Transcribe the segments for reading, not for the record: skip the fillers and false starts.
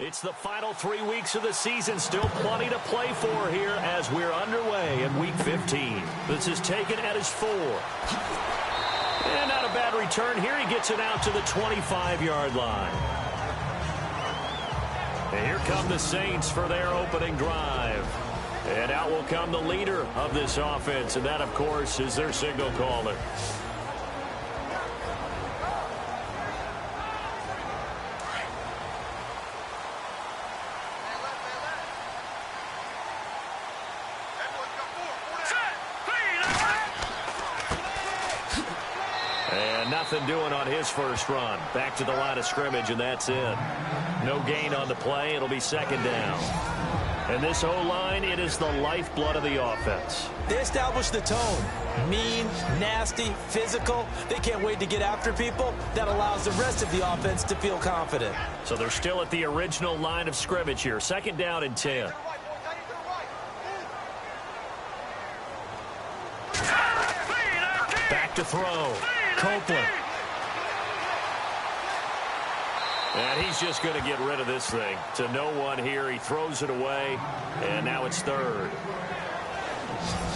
It's the final 3 weeks of the season. Still plenty to play for here as we're underway in Week 15. This is taken at his 4. And not a bad return here. He gets it out to the 25-yard line. And here come the Saints for their opening drive. And out will come the leader of this offense. And that, of course, is their signal caller. Nothing doing on his first run. Back to the line of scrimmage, and that's it. No gain on the play. It'll be second down. And this O-line, it is the lifeblood of the offense. They establish the tone. Mean, nasty, physical. They can't wait to get after people. That allows the rest of the offense to feel confident. So they're still at the original line of scrimmage here. Second down and 10. Back to throw. Copeland. And he's just going to get rid of this thing. To no one here. He throws it away. And now it's third.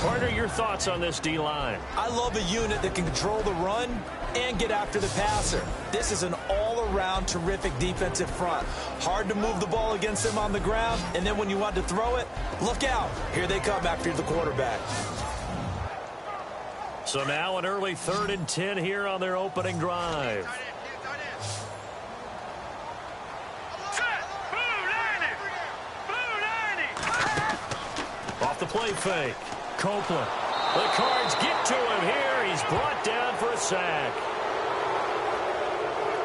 Partner, your thoughts on this D-line? I love a unit that can control the run and get after the passer. This is an all-around terrific defensive front. Hard to move the ball against them on the ground. And then when you want to throw it, look out. Here they come after the quarterback. So now an early 3rd and 10 here on their opening drive. Off the play fake. Copeland. The Cards get to him here. He's brought down for a sack.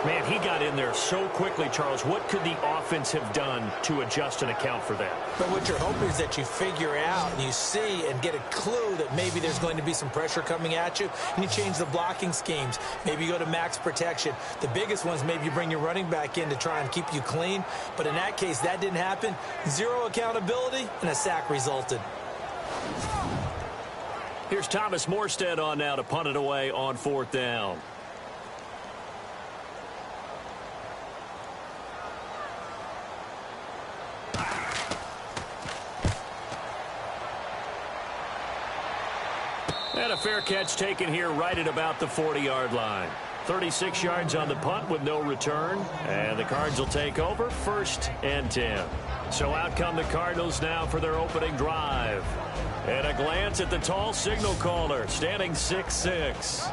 Man, he got in there so quickly, Charles. What could the offense have done to adjust and account for that? But what you're hoping is that you figure out and you see and get a clue that maybe there's going to be some pressure coming at you, and you change the blocking schemes. Maybe you go to max protection. The biggest ones, maybe you bring your running back in to try and keep you clean. But in that case, that didn't happen. Zero accountability, and a sack resulted. Here's Thomas Morstead on now to punt it away on 4th down. And a fair catch taken here right at about the 40-yard line. 36 yards on the punt with no return. And the Cards will take over 1st and 10. So out come the Cardinals now for their opening drive. And a glance at the tall signal caller, standing 6'6".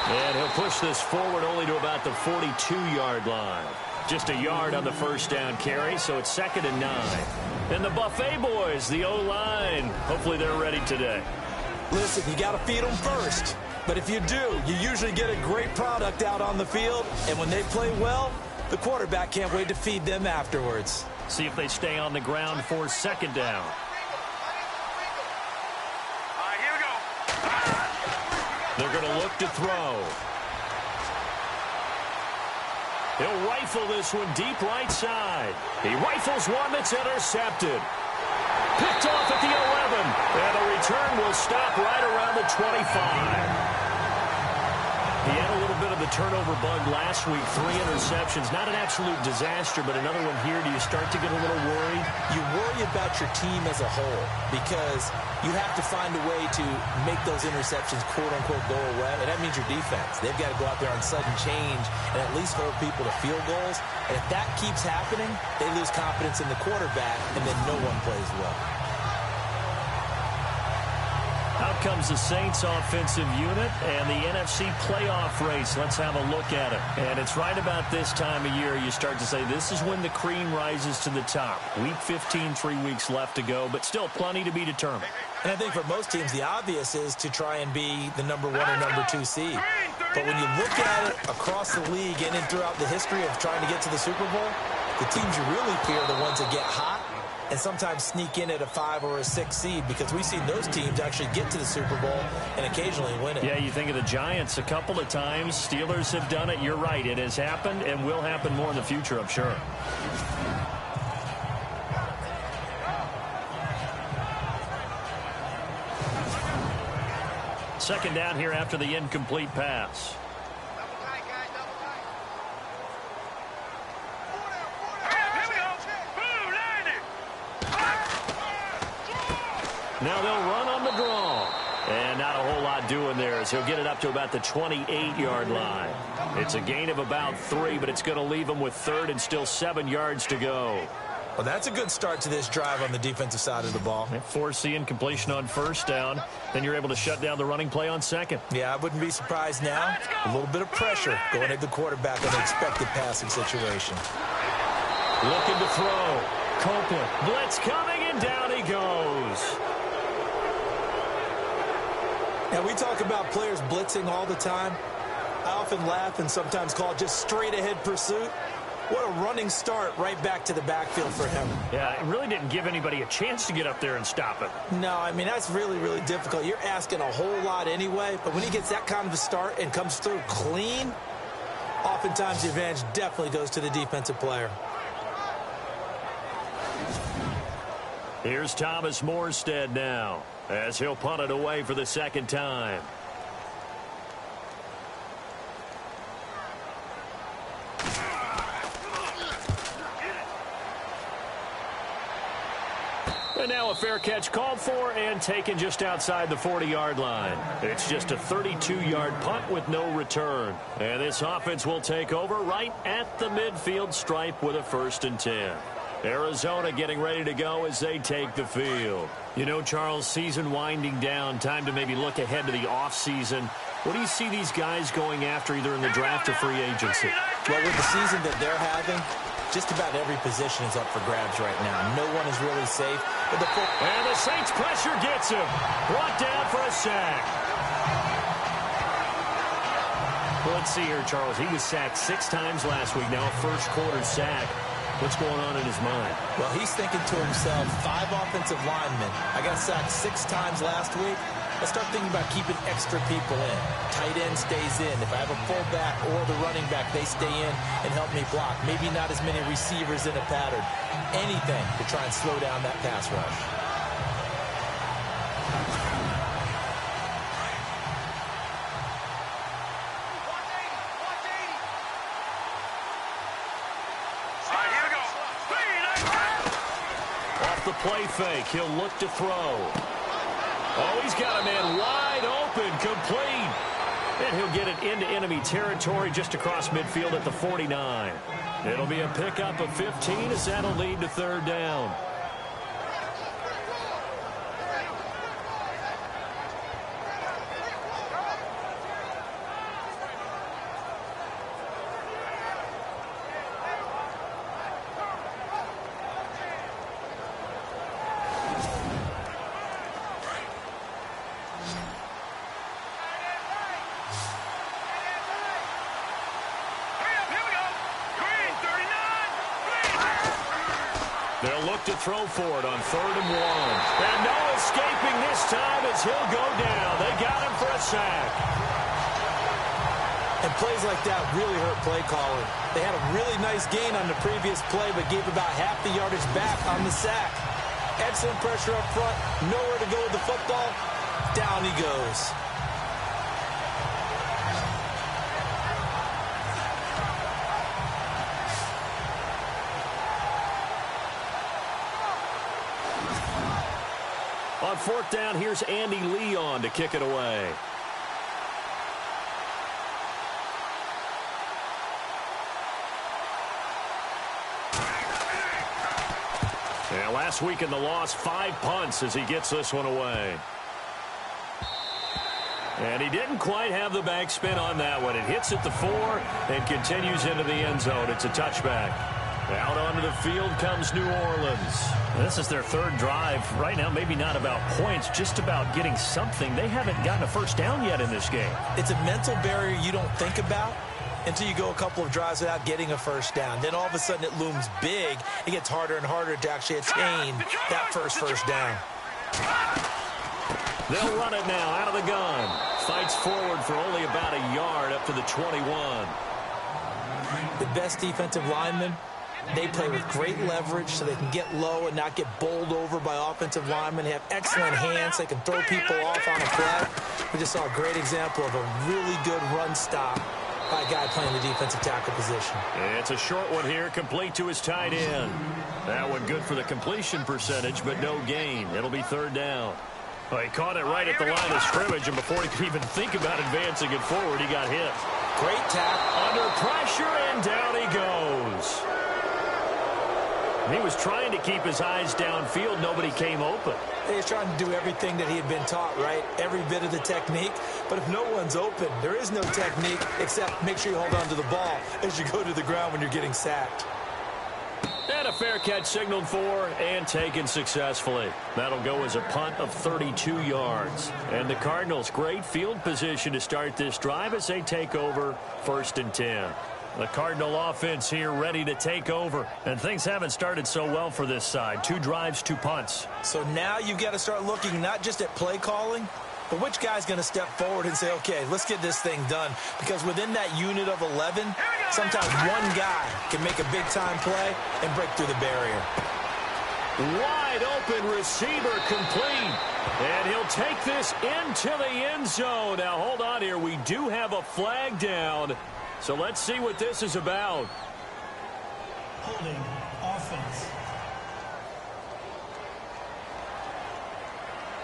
And he'll push this forward only to about the 42-yard line. Just a yard on the first down carry, so it's 2nd and 9. And the Buffet boys, the O-line, hopefully they're ready today. Listen, you got to feed them first. But if you do, you usually get a great product out on the field. And when they play well, the quarterback can't wait to feed them afterwards. See if they stay on the ground for 2nd down. Here we go. They're going to look to throw. He'll rifle this one deep right side. He rifles one that's intercepted. Picked off at the 11. And the return will stop right around the 25. He had a little bit of the turnover bug last week. 3 interceptions. Not an absolute disaster, but another one here. Do you start to get a little worried? You worry about your team as a whole because you have to find a way to make those interceptions, quote-unquote, go away. And that means your defense. They've got to go out there on sudden change and at least hold people to field goals. And if that keeps happening, they lose confidence in the quarterback, and then no one plays well. Out comes the Saints offensive unit and the NFC playoff race. Let's have a look at it. And it's right about this time of year you start to say this is when the cream rises to the top. Week 15, 3 weeks left to go, but still plenty to be determined. And I think for most teams, the obvious is to try and be the number 1 or number 2 seed. But when you look at it across the league and throughout the history of trying to get to the Super Bowl, the teams you really fear are the ones that get hot and sometimes sneak in at a 5 or a 6 seed, because we've seen those teams actually get to the Super Bowl and occasionally win it. Yeah, you think of the Giants a couple of times. Steelers have done it. You're right. It has happened and will happen more in the future, I'm sure. Second down here after the incomplete pass. Now they'll run on the draw. And not a whole lot doing there as he'll get it up to about the 28-yard line. It's a gain of about 3, but it's going to leave him with third and still 7 yards to go. Well, that's a good start to this drive on the defensive side of the ball. Force the incompletion on first down. Then you're able to shut down the running play on second. Yeah, I wouldn't be surprised now. A little bit of pressure going at the quarterback in an expected passing situation. Looking to throw. Copeland. Blitz coming, and down he goes. Now, we talk about players blitzing all the time. I often laugh and sometimes call it just straight-ahead pursuit. What a running start right back to the backfield for him. Yeah, it really didn't give anybody a chance to get up there and stop it. No, I mean, that's really, really difficult. You're asking a whole lot anyway, but when he gets that kind of a start and comes through clean, oftentimes the advantage definitely goes to the defensive player. Here's Thomas Morstead now as he'll punt it away for the second time. And now a fair catch called for and taken just outside the 40-yard line. It's just a 32-yard punt with no return. And this offense will take over right at the midfield stripe with a 1st and 10. Arizona getting ready to go as they take the field. You know, Charles, season winding down, time to maybe look ahead to the offseason. What do you see these guys going after either in the draft or free agency? Well, with the season that they're having, just about every position is up for grabs right now. No one is really safe. And the Saints pressure gets him. Brought down for a sack. Well, let's see here, Charles. He was sacked 6 times last week. Now a first-quarter sack. What's going on in his mind? Well, he's thinking to himself, 5 offensive linemen. I got sacked 6 times last week. Let's start thinking about keeping extra people in. Tight end stays in. If I have a fullback or the running back, they stay in and help me block. Maybe not as many receivers in a pattern. Anything to try and slow down that pass rush. The play fake. He'll look to throw. Oh, he's got a man wide open, complete. And he'll get it into enemy territory just across midfield at the 49. It'll be a pickup of 15 as that'll lead to 3rd down. They'll look to throw for it on 3rd and 1. And no escaping this time as he'll go down. They got him for a sack. And plays like that really hurt play calling. They had a really nice gain on the previous play, but gave about half the yardage back on the sack. Excellent pressure up front. Nowhere to go with the football. Down he goes. On 4th down, here's Andy Leon to kick it away. And last week in the loss, 5 punts as he gets this one away. And he didn't quite have the backspin on that one. It hits at the 4 and continues into the end zone. It's a touchback. Out onto the field comes New Orleans. This is their 3rd drive. Right now, maybe not about points, just about getting something. They haven't gotten a first down yet in this game. It's a mental barrier you don't think about until you go a couple of drives without getting a first down. Then all of a sudden it looms big. It gets harder and harder to actually attain that first down. They'll run it now out of the gun. Fights forward for only about a yard up to the 21. The best defensive lineman They play with great leverage so they can get low and not get bowled over by offensive linemen. They have excellent hands. They can throw people off on a play. We just saw a great example of a really good run stop by a guy playing the defensive tackle position. It's a short one here, complete to his tight end. That one good for the completion percentage, but no gain. It'll be third down. Well, he caught it right at the line of scrimmage, and before he could even think about advancing it forward, he got hit. Great tap. Under pressure, and down he goes. He was trying to keep his eyes downfield. Nobody came open. He was trying to do everything that he had been taught, right? Every bit of the technique. But if no one's open, there is no technique except make sure you hold on to the ball as you go to the ground when you're getting sacked. And a fair catch signaled for and taken successfully. That'll go as a punt of 32 yards. And the Cardinals, great field position to start this drive as they take over 1st and 10. The Cardinal offense here ready to take over. And things haven't started so well for this side. 2 drives, 2 punts. So now you've got to start looking not just at play calling, but which guy's going to step forward and say, okay, let's get this thing done. Because within that unit of 11, sometimes one guy can make a big-time play and break through the barrier. Wide open receiver complete. And he'll take this into the end zone. Now, hold on here. We do have a flag down. So let's see what this is about. Holding offense.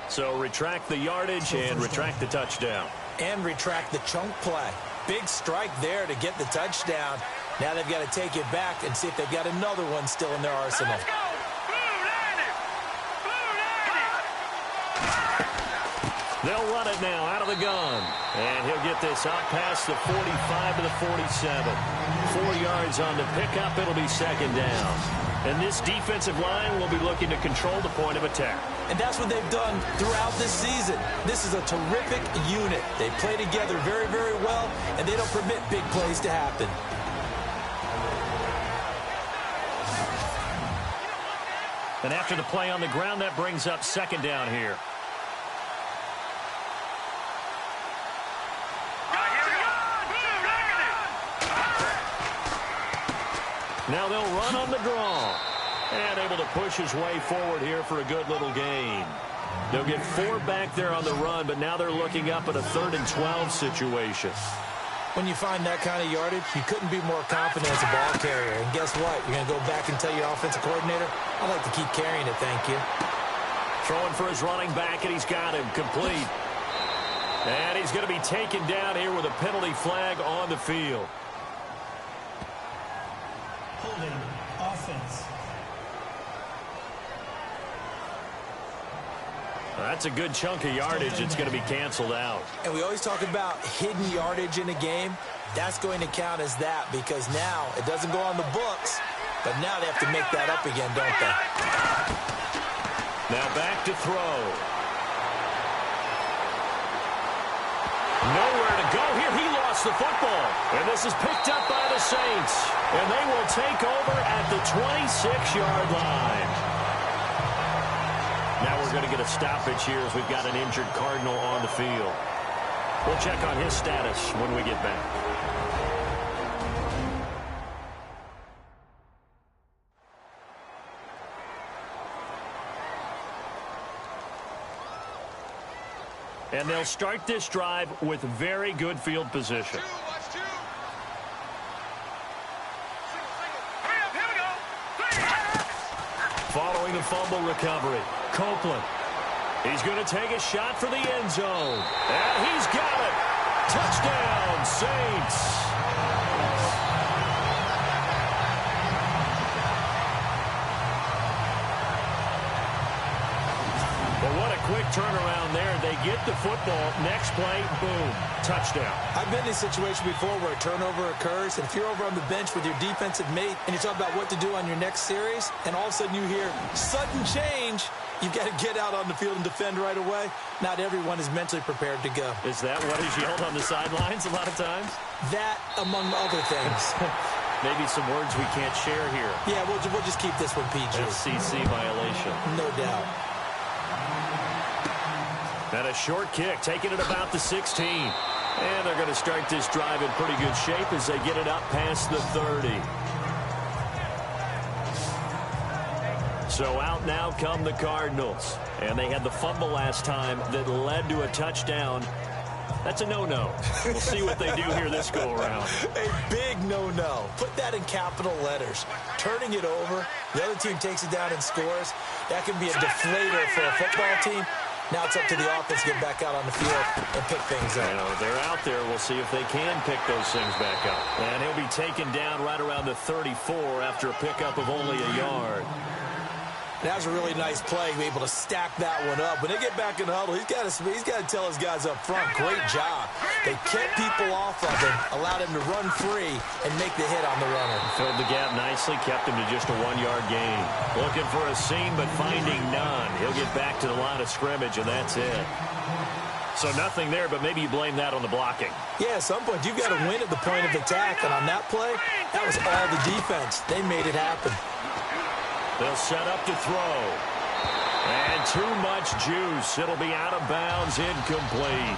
So retract the yardage and retract the touchdown. And retract the chunk play. Big strike there to get the touchdown. Now they've got to take it back and see if they've got another one still in their arsenal. Let's go! They'll run it now out of the gun. And he'll get this out past the 45 to the 47. 4 yards on the pickup. It'll be 2nd down. And this defensive line will be looking to control the point of attack. And that's what they've done throughout this season. This is a terrific unit. They play together very, very well, and they don't permit big plays to happen. And after the play on the ground, that brings up 2nd down here. Now they'll run on the draw. And able to push his way forward here for a good little gain. They'll get 4 back there on the run, but now they're looking up at a 3rd and 12 situation. When you find that kind of yardage, you couldn't be more confident as a ball carrier. And guess what? You're going to go back and tell your offensive coordinator, I'd like to keep carrying it, thank you. Throwing for his running back, and he's got him complete. And he's going to be taken down here with a penalty flag on the field. Holding offense. That's a good chunk of yardage. It's going to be canceled out. And we always talk about hidden yardage in a game. That's going to count as that because now it doesn't go on the books, but now they have to make that up again, don't they? Now back to throw. Nowhere to go here. He lost the football. And this is picked up by the Saints. And they will take over at the 26-yard line. Now we're going to get a stoppage here as we've got an injured Cardinal on the field. We'll check on his status when we get back. And they'll start this drive with very good field position. Following the fumble recovery, Copeland. He's going to take a shot for the end zone. And he's got it. Touchdown, Saints. But what a quick turnaround there. They get the football. Next play, boom, touchdown. I've been in a situation before where a turnover occurs, and if you're over on the bench with your defensive mate and you're talking about what to do on your next series, and all of a sudden you hear sudden change, you've got to get out on the field and defend right away. Not everyone is mentally prepared to go. Is that what is yelled on the sidelines a lot of times? That, among other things. Maybe some words we can't share here. Yeah, we'll just keep this one PG. FCC violation. No doubt. And a short kick, taking it about the 16. And they're going to start this drive in pretty good shape as they get it up past the 30. So out now come the Cardinals. And they had the fumble last time that led to a touchdown. That's a no-no. We'll see what they do here this go-around. A big no-no. Put that in capital letters. Turning it over, the other team takes it down and scores. That can be a deflator for a football team. Now it's up to the offense to get back out on the field and pick things up. You know, they're out there. We'll see if they can pick those things back up. And he'll be taken down right around the 34 after a pickup of only a yard. That was a really nice play, be able to stack that one up. When they get back in the huddle, he's got to tell his guys up front, great job. They kept people off of him, allowed him to run free and make the hit on the runner. Filled the gap nicely, kept him to just a 1-yard gain. Looking for a seam, but finding none. He'll get back to the line of scrimmage, and that's it. So nothing there, but maybe you blame that on the blocking. Yeah, at some point, you've got to win at the point of attack, and on that play, that was all the defense. They made it happen. They'll set up to throw. And too much juice. It'll be out of bounds, incomplete.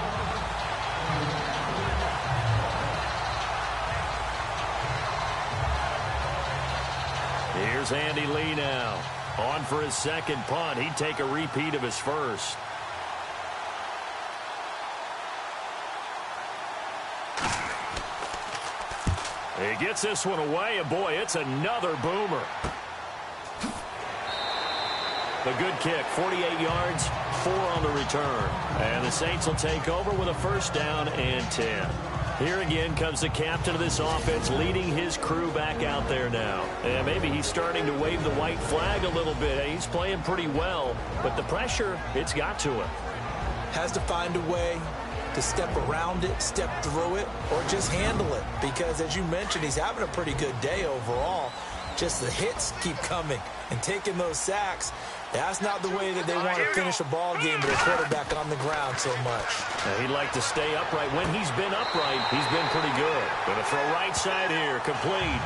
Here's Andy Lee now. On for his second punt. He'd take a repeat of his first. He gets this one away, and boy, it's another boomer. A good kick, 48 yards, 4 on the return. And the Saints will take over with a first down and 10. Here again comes the captain of this offense, leading his crew back out there now. And maybe he's starting to wave the white flag a little bit. He's playing pretty well, but the pressure, it's got to him. Has to find a way to step around it, step through it, or just handle it. Because, as you mentioned, he's having a pretty good day overall. Just the hits keep coming and taking those sacks. That's not the way that they want to finish a ball game with a quarterback on the ground so much. Now, he'd like to stay upright. When he's been upright, he's been pretty good. Gonna throw right side here, complete.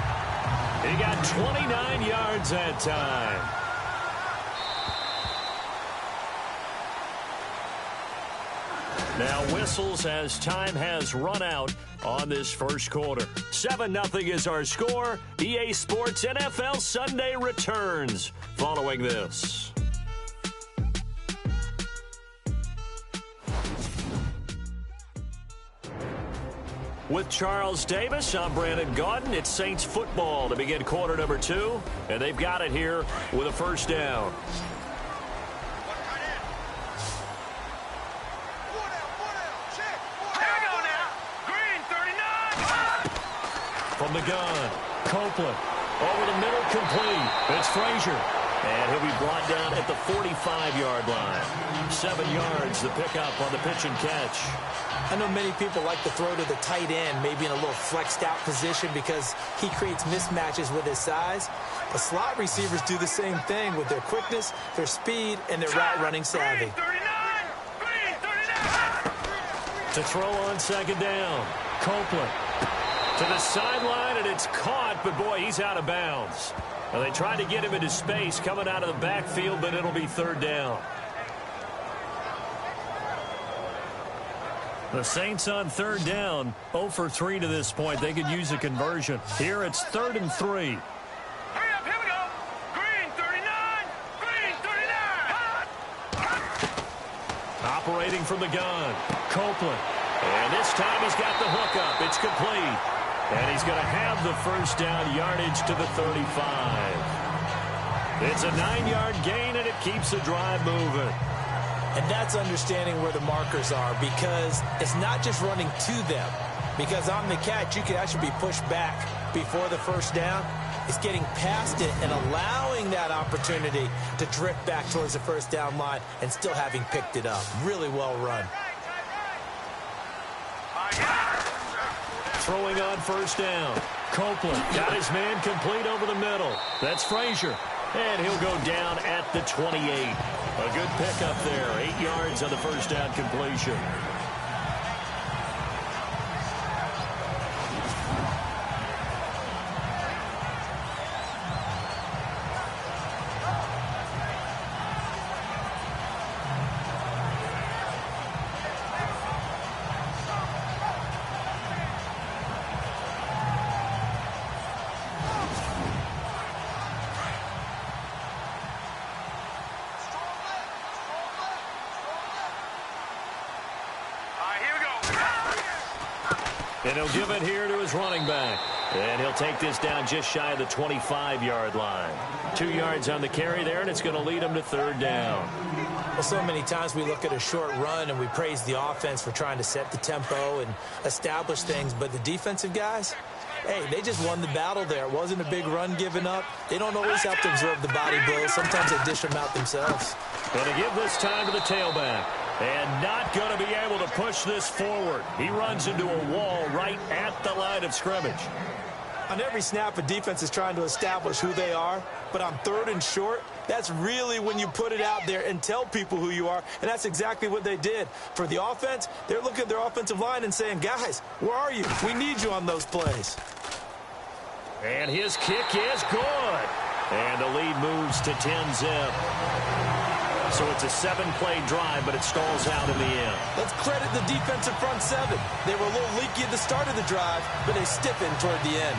He got 29 yards that time. Now whistles as time has run out on this first quarter. 7-0 is our score. EA Sports NFL Sunday returns following this. With Charles Davis, I'm Brandon Gaudin. It's Saints football to begin quarter number 2, and they've got it here with a first down. From the gun, Copeland, over the middle, complete. It's Frazier, and he'll be brought down at the 45-yard line. 7 yards, the pickup on the pitch and catch. I know many people like to throw to the tight end, maybe in a little flexed out position because he creates mismatches with his size. But slot receivers do the same thing with their quickness, their speed, and their route running savvy. To throw on second down, Copeland. To the sideline, and it's caught, but boy, he's out of bounds. Well, they tried to get him into space coming out of the backfield, but it'll be third down. The Saints on third down, 0 for 3 to this point. They could use a conversion. Here it's 3rd and 3. Hurry up, here we go. Green 39, green 39. Operating from the gun, Copeland. And this time he's got the hookup. It's complete. And he's going to have the first down yardage to the 35. It's a 9-yard gain, and it keeps the drive moving. And that's understanding where the markers are, because it's not just running to them. Because on the catch, you could actually be pushed back before the first down. It's getting past it and allowing that opportunity to drift back towards the first down line and still having picked it up. Really well run. Throwing on first down. Copeland got his man complete over the middle. That's Frazier. And he'll go down at the 28. A good pickup there. 8 yards on the first down completion. And he'll give it here to his running back. And he'll take this down just shy of the 25-yard line. 2 yards on the carry there, and it's going to lead him to third down. Well, so many times we look at a short run and we praise the offense for trying to set the tempo and establish things. But the defensive guys, hey, they just won the battle there. It wasn't a big run given up. They don't always have to absorb the body blows. Sometimes they dish them out themselves. Going to give this time to the tailback. And not going to be able to push this forward. He runs into a wall right at the line of scrimmage. On every snap, a defense is trying to establish who they are. But on third and short, that's really when you put it out there and tell people who you are. And that's exactly what they did. For the offense, they're looking at their offensive line and saying, guys, where are you? We need you on those plays. And his kick is good. And the lead moves to 10-zip. So it's a 7-play drive, but it stalls out in the end. Let's credit the defensive front seven. They were a little leaky at the start of the drive, but they stiffened toward the end.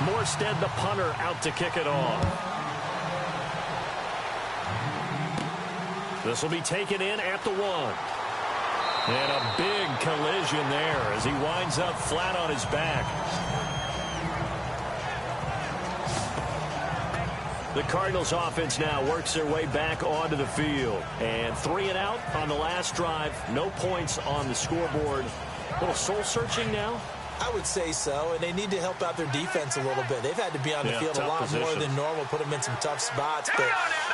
Morstead, the punter, out to kick it off. This will be taken in at the 1. And a big collision there as he winds up flat on his back. The Cardinals offense now works their way back onto the field. And 3 and out on the last drive. No points on the scoreboard. A little soul-searching now? I would say so, and they need to help out their defense a little bit. They've had to be on the field a lot more than normal, put them in some tough spots. But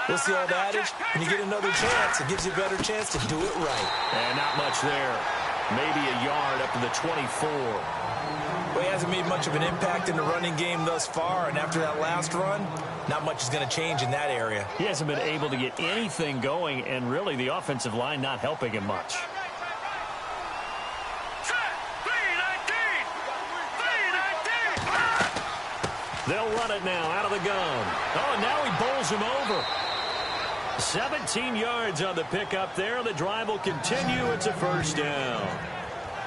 what's the old adage? When you get another chance, it gives you a better chance to do it right. And not much there. Maybe a yard up to the 24. Well, he hasn't made much of an impact in the running game thus far, and after that last run, not much is going to change in that area. He hasn't been able to get anything going, and really the offensive line not helping him much. They'll run it now out of the gun. Oh, and now he bowls him over. 17 yards on the pickup there. The drive will continue. It's a first down.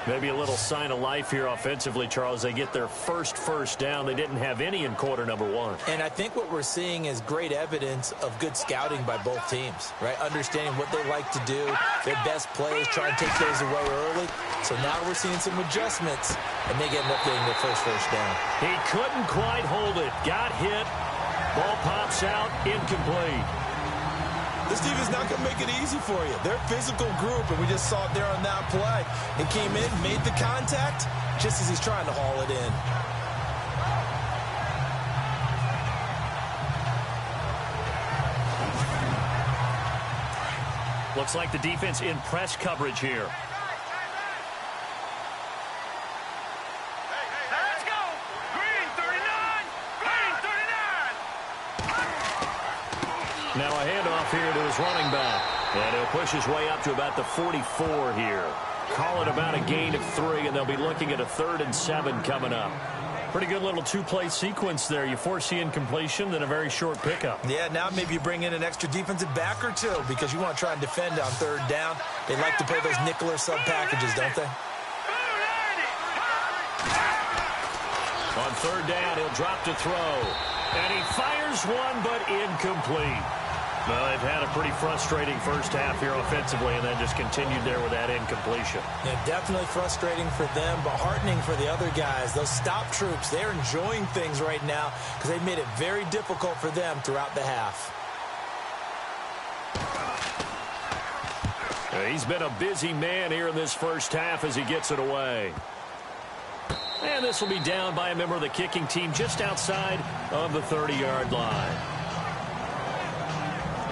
Maybe a little sign of life here offensively, Charles. They get their first down. They didn't have any in quarter number 1. And I think what we're seeing is great evidence of good scouting by both teams, right? Understanding what they like to do, their best plays, try and take those away early. So now we're seeing some adjustments, and they end up getting their first down. He couldn't quite hold it. Got hit. Ball pops out. Incomplete. This team is not going to make it easy for you. They're a physical group, and we just saw it there on that play. He came in, made the contact, just as he's trying to haul it in. Looks like the defense in press coverage here. Let's go. Green 39. Green 39. Now a handoff here to his running back. And he'll push his way up to about the 44 here. Call it about a gain of 3, and they'll be looking at a 3rd and 7 coming up. Pretty good little 2-play sequence there. You foresee incompletion, then a very short pickup. Yeah, now maybe you bring in an extra defensive back or 2 because you want to try and defend on 3rd down. They like to play those nickel or sub packages, don't they? On 3rd down, he'll drop to throw. And he fires one, but incomplete. Well, they've had a pretty frustrating first half here offensively, and then just continued there with that incompletion. Yeah, definitely frustrating for them, but heartening for the other guys. Those stop troops, they're enjoying things right now because they've made it very difficult for them throughout the half. He's been a busy man here in this first half as he gets it away. And this will be down by a member of the kicking team just outside of the 30-yard line.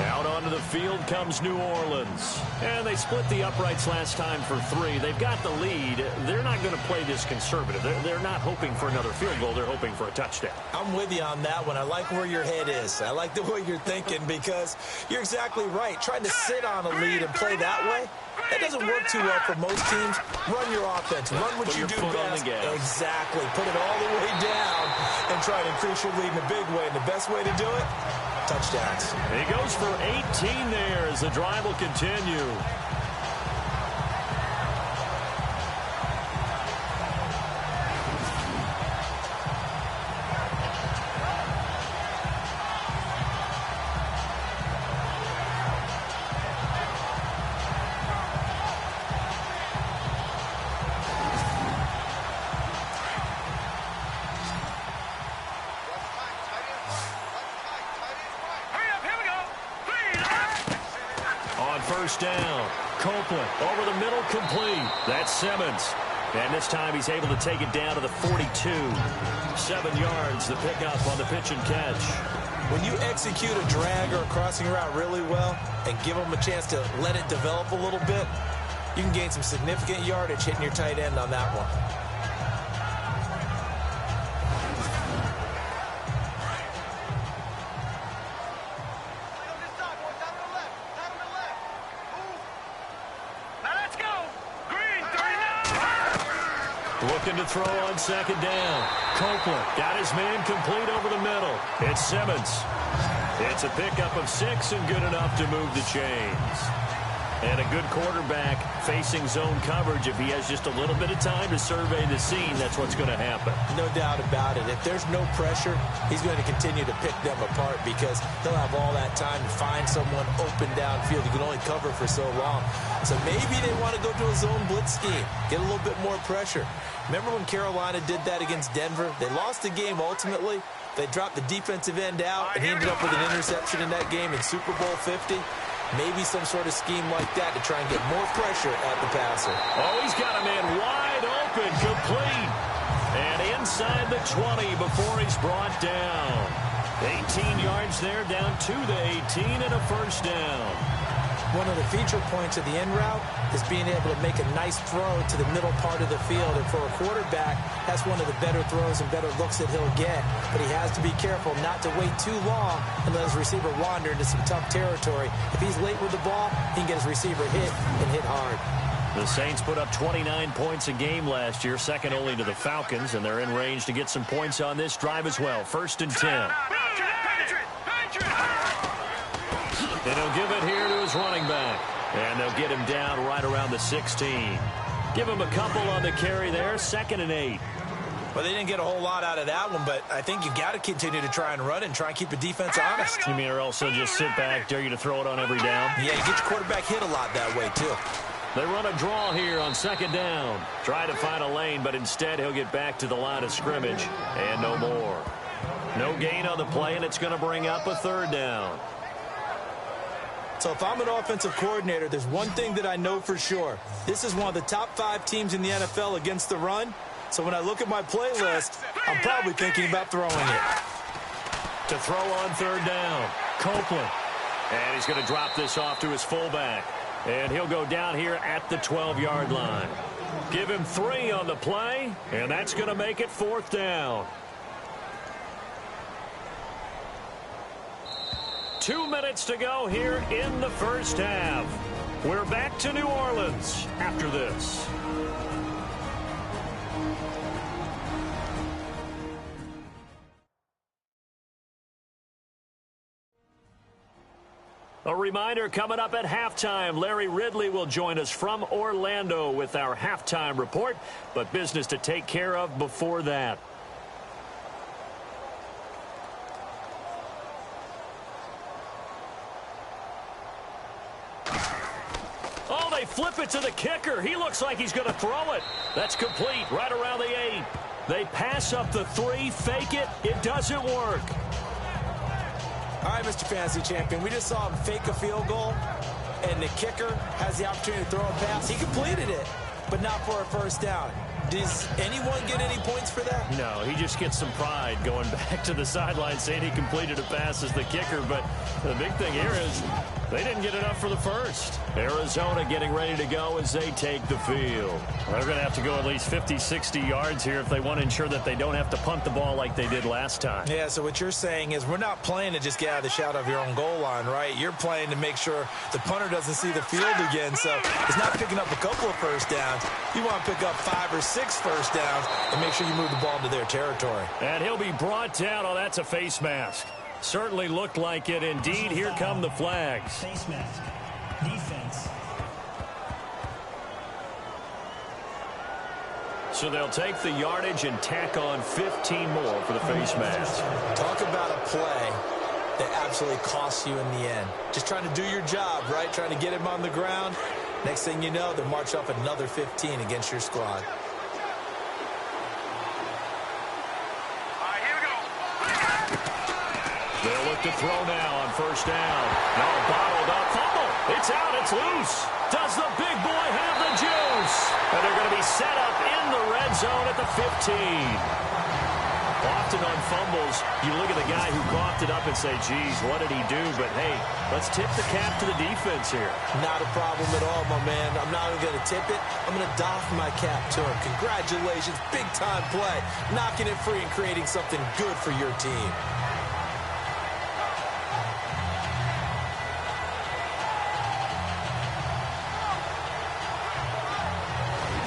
Out onto the field comes New Orleans. And they split the uprights last time for 3. They've got the lead. They're not going to play this conservative. They're not hoping for another field goal. They're hoping for a touchdown. I'm with you on that one. I like where your head is. I like the way you're thinking because you're exactly right. Trying to sit on a lead and play that way, that doesn't work too well for most teams. Run your offense. Run what you do best. Exactly. Put it all the way down and try to increase your lead in a big way. And the best way to do it, touchdowns. He goes for 18 there as the drive will continue. first down. Copeland over the middle, complete. That's Simmons. And this time he's able to take it down to the 42. 7 yards, the pickup on the pitch and catch. When you execute a drag or a crossing route really well and give them a chance to let it develop a little bit, you can gain some significant yardage hitting your tight end on that one. Looking to throw on second down. Copeland got his man complete over the middle. It's Simmons. It's a pickup of 6 and good enough to move the chains. And a good quarterback facing zone coverage. If he has just a little bit of time to survey the scene, that's what's going to happen. No doubt about it. If there's no pressure, he's going to continue to pick them apart because he'll have all that time to find someone open downfield. He can only cover for so long. So maybe they want to go to a zone blitz scheme, get a little bit more pressure. Remember when Carolina did that against Denver? They lost the game ultimately. They dropped the defensive end out, and he ended up with an interception in that game in Super Bowl 50. Maybe some sort of scheme like that to try and get more pressure at the passer. Oh, he's got a man wide open, complete. And inside the 20 before he's brought down. 18 yards there, down to the 18 and a first down. One of the feature points of the end route is being able to make a nice throw to the middle part of the field. And for a quarterback, that's one of the better throws and better looks that he'll get. But he has to be careful not to wait too long and let his receiver wander into some tough territory. If he's late with the ball, he can get his receiver hit and hit hard. The Saints put up 29 points a game last year, second only to the Falcons, and they're in range to get some points on this drive as well. 1st and 10. And he'll give it here to his running back. And they'll get him down right around the 16. Give him a couple on the carry there, 2nd and 8. Well, they didn't get a whole lot out of that one, but I think you've got to continue to try and run and try and keep the defense honest. You mean or also just sit back, dare you to throw it on every down? Yeah, you get your quarterback hit a lot that way, too. They run a draw here on 2nd down. Try to find a lane, but instead he'll get back to the line of scrimmage. And no more. No gain on the play, and it's going to bring up a 3rd down. So if I'm an offensive coordinator, there's one thing that I know for sure. This is one of the top 5 teams in the NFL against the run. So when I look at my playlist, I'm probably thinking about throwing it. To throw on 3rd down, Copeland. And he's going to drop this off to his fullback. And he'll go down here at the 12-yard line. Give him 3 on the play, and that's going to make it 4th down. 2 minutes to go here in the first half. We're back to New Orleans after this. A reminder coming up at halftime, Larry Ridley will join us from Orlando with our halftime report, but business to take care of before that. Oh, they flip it to the kicker. He looks like he's going to throw it. That's complete right around the 8. They pass up the 3, fake it. It doesn't work. All right, Mr. Fantasy Champion, we just saw him fake a field goal, and the kicker has the opportunity to throw a pass. He completed it, but not for a first down. Does anyone get any points for that? No, he just gets some pride going back to the sideline saying he completed a pass as the kicker. But the big thing here is they didn't get enough for the first. Arizona getting ready to go as they take the field. They're going to have to go at least 50, 60 yards here if they want to ensure that they don't have to punt the ball like they did last time. Yeah, so what you're saying is we're not playing to just get out of the shadow of your own goal line, right? You're playing to make sure the punter doesn't see the field again. So it's not picking up a couple of first downs. You want to pick up 5 or 6 first downs and make sure you move the ball into their territory. And he'll be brought down. Oh, that's a face mask. Certainly looked like it. Indeed, here come the flags. Face mask. Defense. So they'll take the yardage and tack on 15 more for the face mask. Talk about a play that absolutely costs you in the end. Just trying to do your job, right? Trying to get him on the ground. Next thing you know, they'll march up another 15 against your squad. They'll look to throw now on first down. No, bottled up, fumble. It's out. It's loose. Does the big boy have the juice? And they're going to be set up in the red zone at the 15. Often on fumbles, you look at the guy who coughed it up and say, geez, what did he do? But, hey, let's tip the cap to the defense here. Not a problem at all, my man. I'm not even going to tip it. I'm going to doff my cap to him. Congratulations. Big-time play. Knocking it free and creating something good for your team.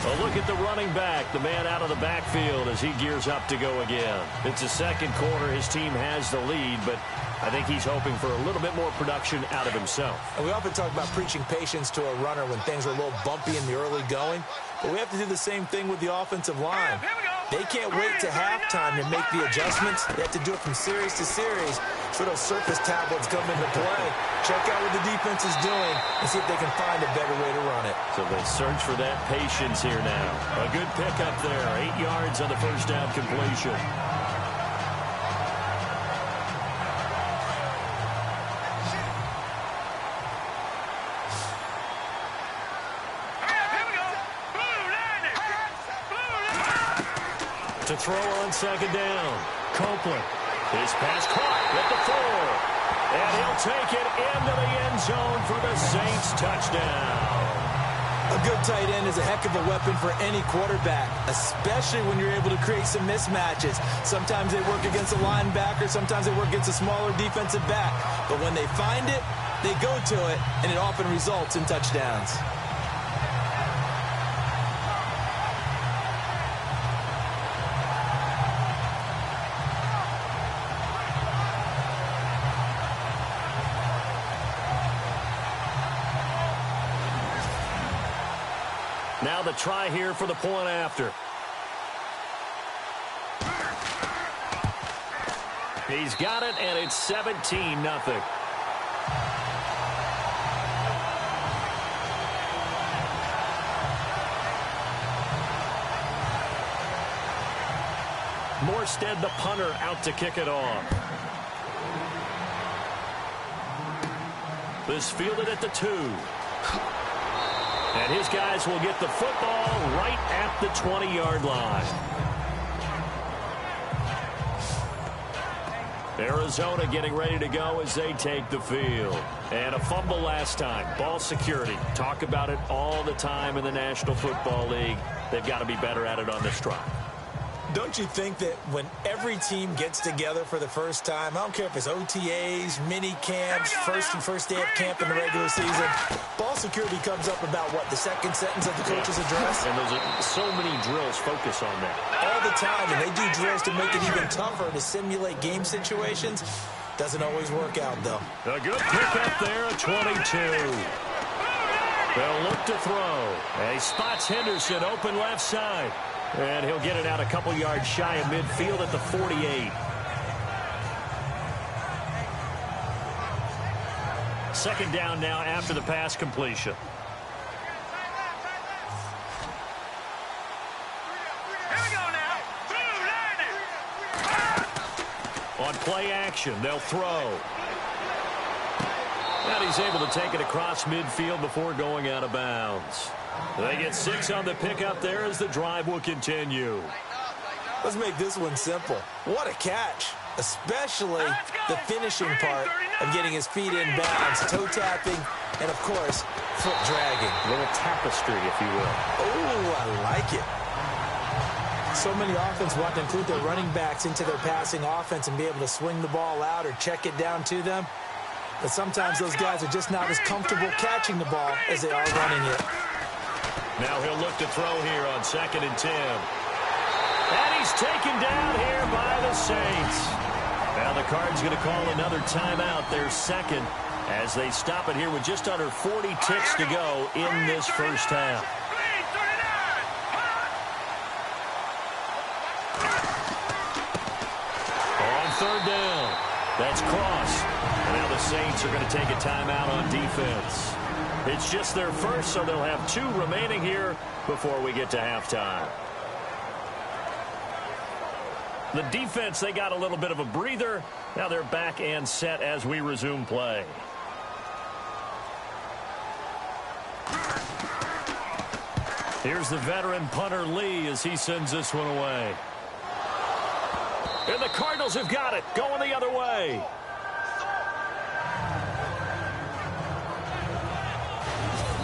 A look at the running back, the man out of the backfield as he gears up to go again. It's the second quarter. His team has the lead, but I think he's hoping for a little bit more production out of himself. And we often talk about preaching patience to a runner when things are a little bumpy in the early going, but we have to do the same thing with the offensive line. They can't wait to halftime to make the adjustments. They have to do it from series to series so those surface tablets come into play. Check out what the defense is doing and see if they can find a better way to run it. So they search for that patience here now. A good pickup there. 8 yards on the first down completion. To throw on second down. Copeland. His pass caught at the 4. And he'll take it into the end zone for the Saints touchdown. A good tight end is a heck of a weapon for any quarterback, especially when you're able to create some mismatches. Sometimes they work against a linebacker, sometimes they work against a smaller defensive back. But when they find it, they go to it, and it often results in touchdowns. Now the try here for the point after. He's got it, and it's 17-0. Morstead, the punter, out to kick it off. This fielded at the 2. And his guys will get the football right at the 20-yard line. Arizona getting ready to go as they take the field. And a fumble last time. Ball security. Talk about it all the time in the National Football League. They've got to be better at it on this drive. Don't you think that when every team gets together for the first time, I don't care if it's OTAs, mini camps, first day of camp in the regular season, ball security comes up about, what, the second sentence of the coach's address? And so many drills focus on that. All the time, and they do drills to make it even tougher to simulate game situations. Doesn't always work out, though. A good pickup there at 22. They'll look to throw. And he spots Henderson open left side. And he'll get it out a couple yards shy of midfield at the 48. Second down now after the pass completion. Here we go now. Blue, On play action, they'll throw. And he's able to take it across midfield before going out of bounds. They get 6 on the pickup there as the drive will continue. Let's make this one simple. What a catch, especially the finishing part of getting his feet in bounds, toe tapping, and, of course, foot dragging. A little tapestry, if you will. Oh, I like it. So many offenses want to include their running backs into their passing offense and be able to swing the ball out or check it down to them. But sometimes those guys are just not as comfortable catching the ball as they are running it. Now he'll look to throw here on 2nd and 10. And he's taken down here by the Saints. Now the Cards going to call another timeout, their second, as they stop it here with just under 40 ticks to go in this first half. On 3rd down, that's Cross. And now the Saints are going to take a timeout on defense. It's just their first, so they'll have 2 remaining here before we get to halftime. The defense, they got a little bit of a breather. Now they're back and set as we resume play. Here's the veteran punter Lee as he sends this one away. And the Cardinals have got it, going the other way.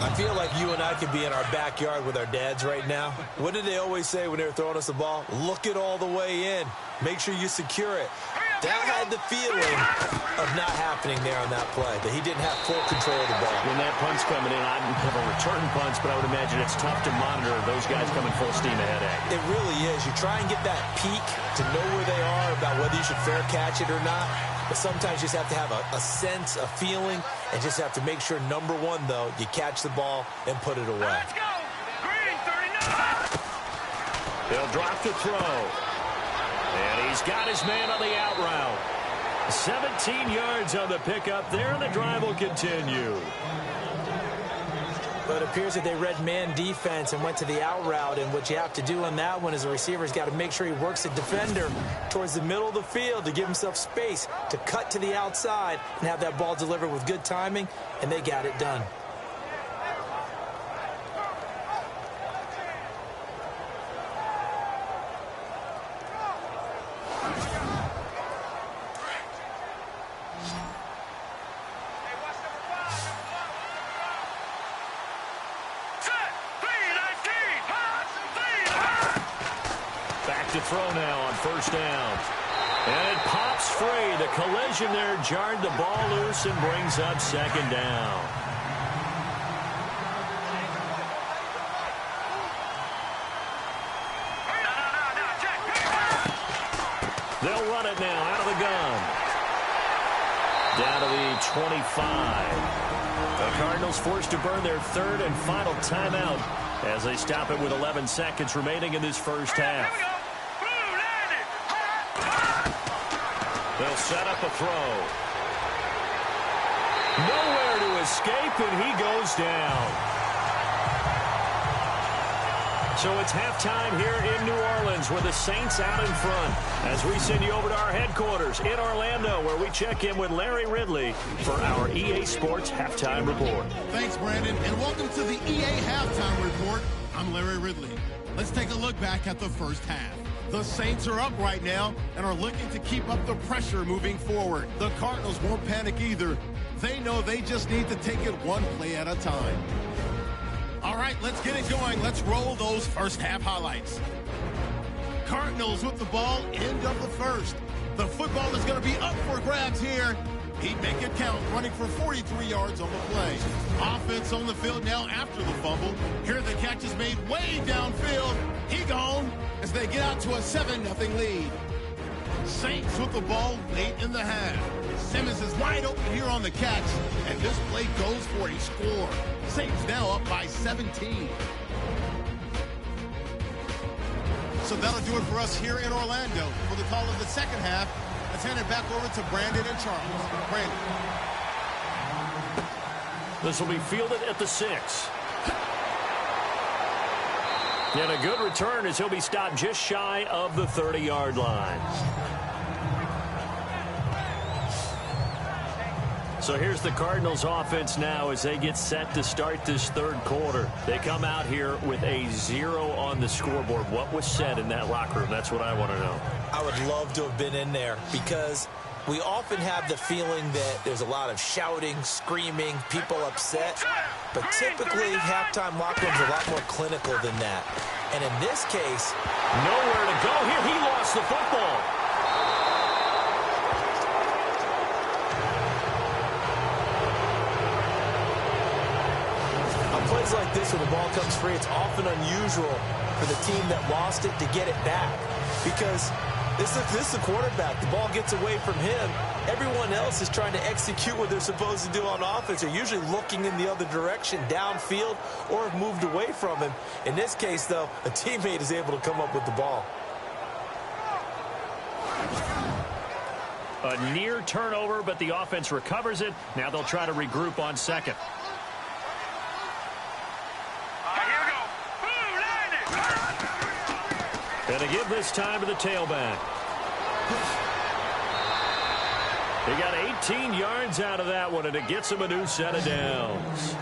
I feel like you and I could be in our backyard with our dads right now. What did they always say when they were throwing us the ball? Look it all the way in. Make sure you secure it. That had the feeling of not happening there on that play, that he didn't have full control of the ball. When that punt's coming in, I don't have a return punch, but I would imagine it's tough to monitor those guys coming full steam ahead at you. It really is. You try and get that peek to know where they are, about whether you should fair catch it or not. But sometimes you just have to have a sense, a feeling, and just have to make sure, number one, though, you catch the ball and put it away. Let's go. Green 39. They'll drop the throw. And he's got his man on the out route. 17 yards on the pickup there, and the drive will continue. But it appears that they read man defense and went to the out route, and what you have to do on that one is the receiver's got to make sure he works the defender towards the middle of the field to give himself space to cut to the outside and have that ball delivered with good timing, and they got it done. To throw now on first down. And it pops free. The collision there jarred the ball loose and brings up second down. They'll run it now out of the gun. Down to the 25. The Cardinals forced to burn their third and final timeout as they stop it with 11 seconds remaining in this first half. They'll set up a throw. Nowhere to escape, and he goes down. So it's halftime here in New Orleans with the Saints out in front as we send you over to our headquarters in Orlando, where we check in with Larry Ridley for our EA Sports Halftime Report. Thanks, Brandon, and welcome to the EA Halftime Report. I'm Larry Ridley. Let's take a look back at the first half. The Saints are up right now and are looking to keep up the pressure moving forward. The Cardinals won't panic either. They know they just need to take it one play at a time. All right, let's get it going. Let's roll those first half highlights. Cardinals with the ball, end of the first. The football is going to be up for grabs here. He'd make it count, running for 43 yards on the play. Offense on the field now after the fumble. Here the catch is made way downfield. He gone as they get out to a 7-0 lead. Saints with the ball late in the half. Simmons is wide open here on the catch, and this play goes for a score. Saints now up by 17. So that'll do it for us here in Orlando. For the call of the second half, let's hand it back over to Brandon and Charles. Brandon. This will be fielded at the 6. And a good return as he'll be stopped just shy of the 30-yard line. So here's the Cardinals offense now as they get set to start this third quarter. They come out here with a 0 on the scoreboard. What was said in that locker room? That's what I want to know. I would love to have been in there because we often have the feeling that there's a lot of shouting, screaming, people upset. But typically, halftime locker rooms are a lot more clinical than that. And in this case, nowhere to go here. He lost the football. On plays like this, when the ball comes free, it's often unusual for the team that lost it to get it back. Because this is the quarterback. The ball gets away from him. Everyone else is trying to execute what they're supposed to do on offense. They're usually looking in the other direction, downfield, or have moved away from him. In this case, though, a teammate is able to come up with the ball. A near turnover, but the offense recovers it. Now they'll try to regroup on second. And to give this time to the tailback. He got 18 yards out of that one, and it gets him a new set of downs.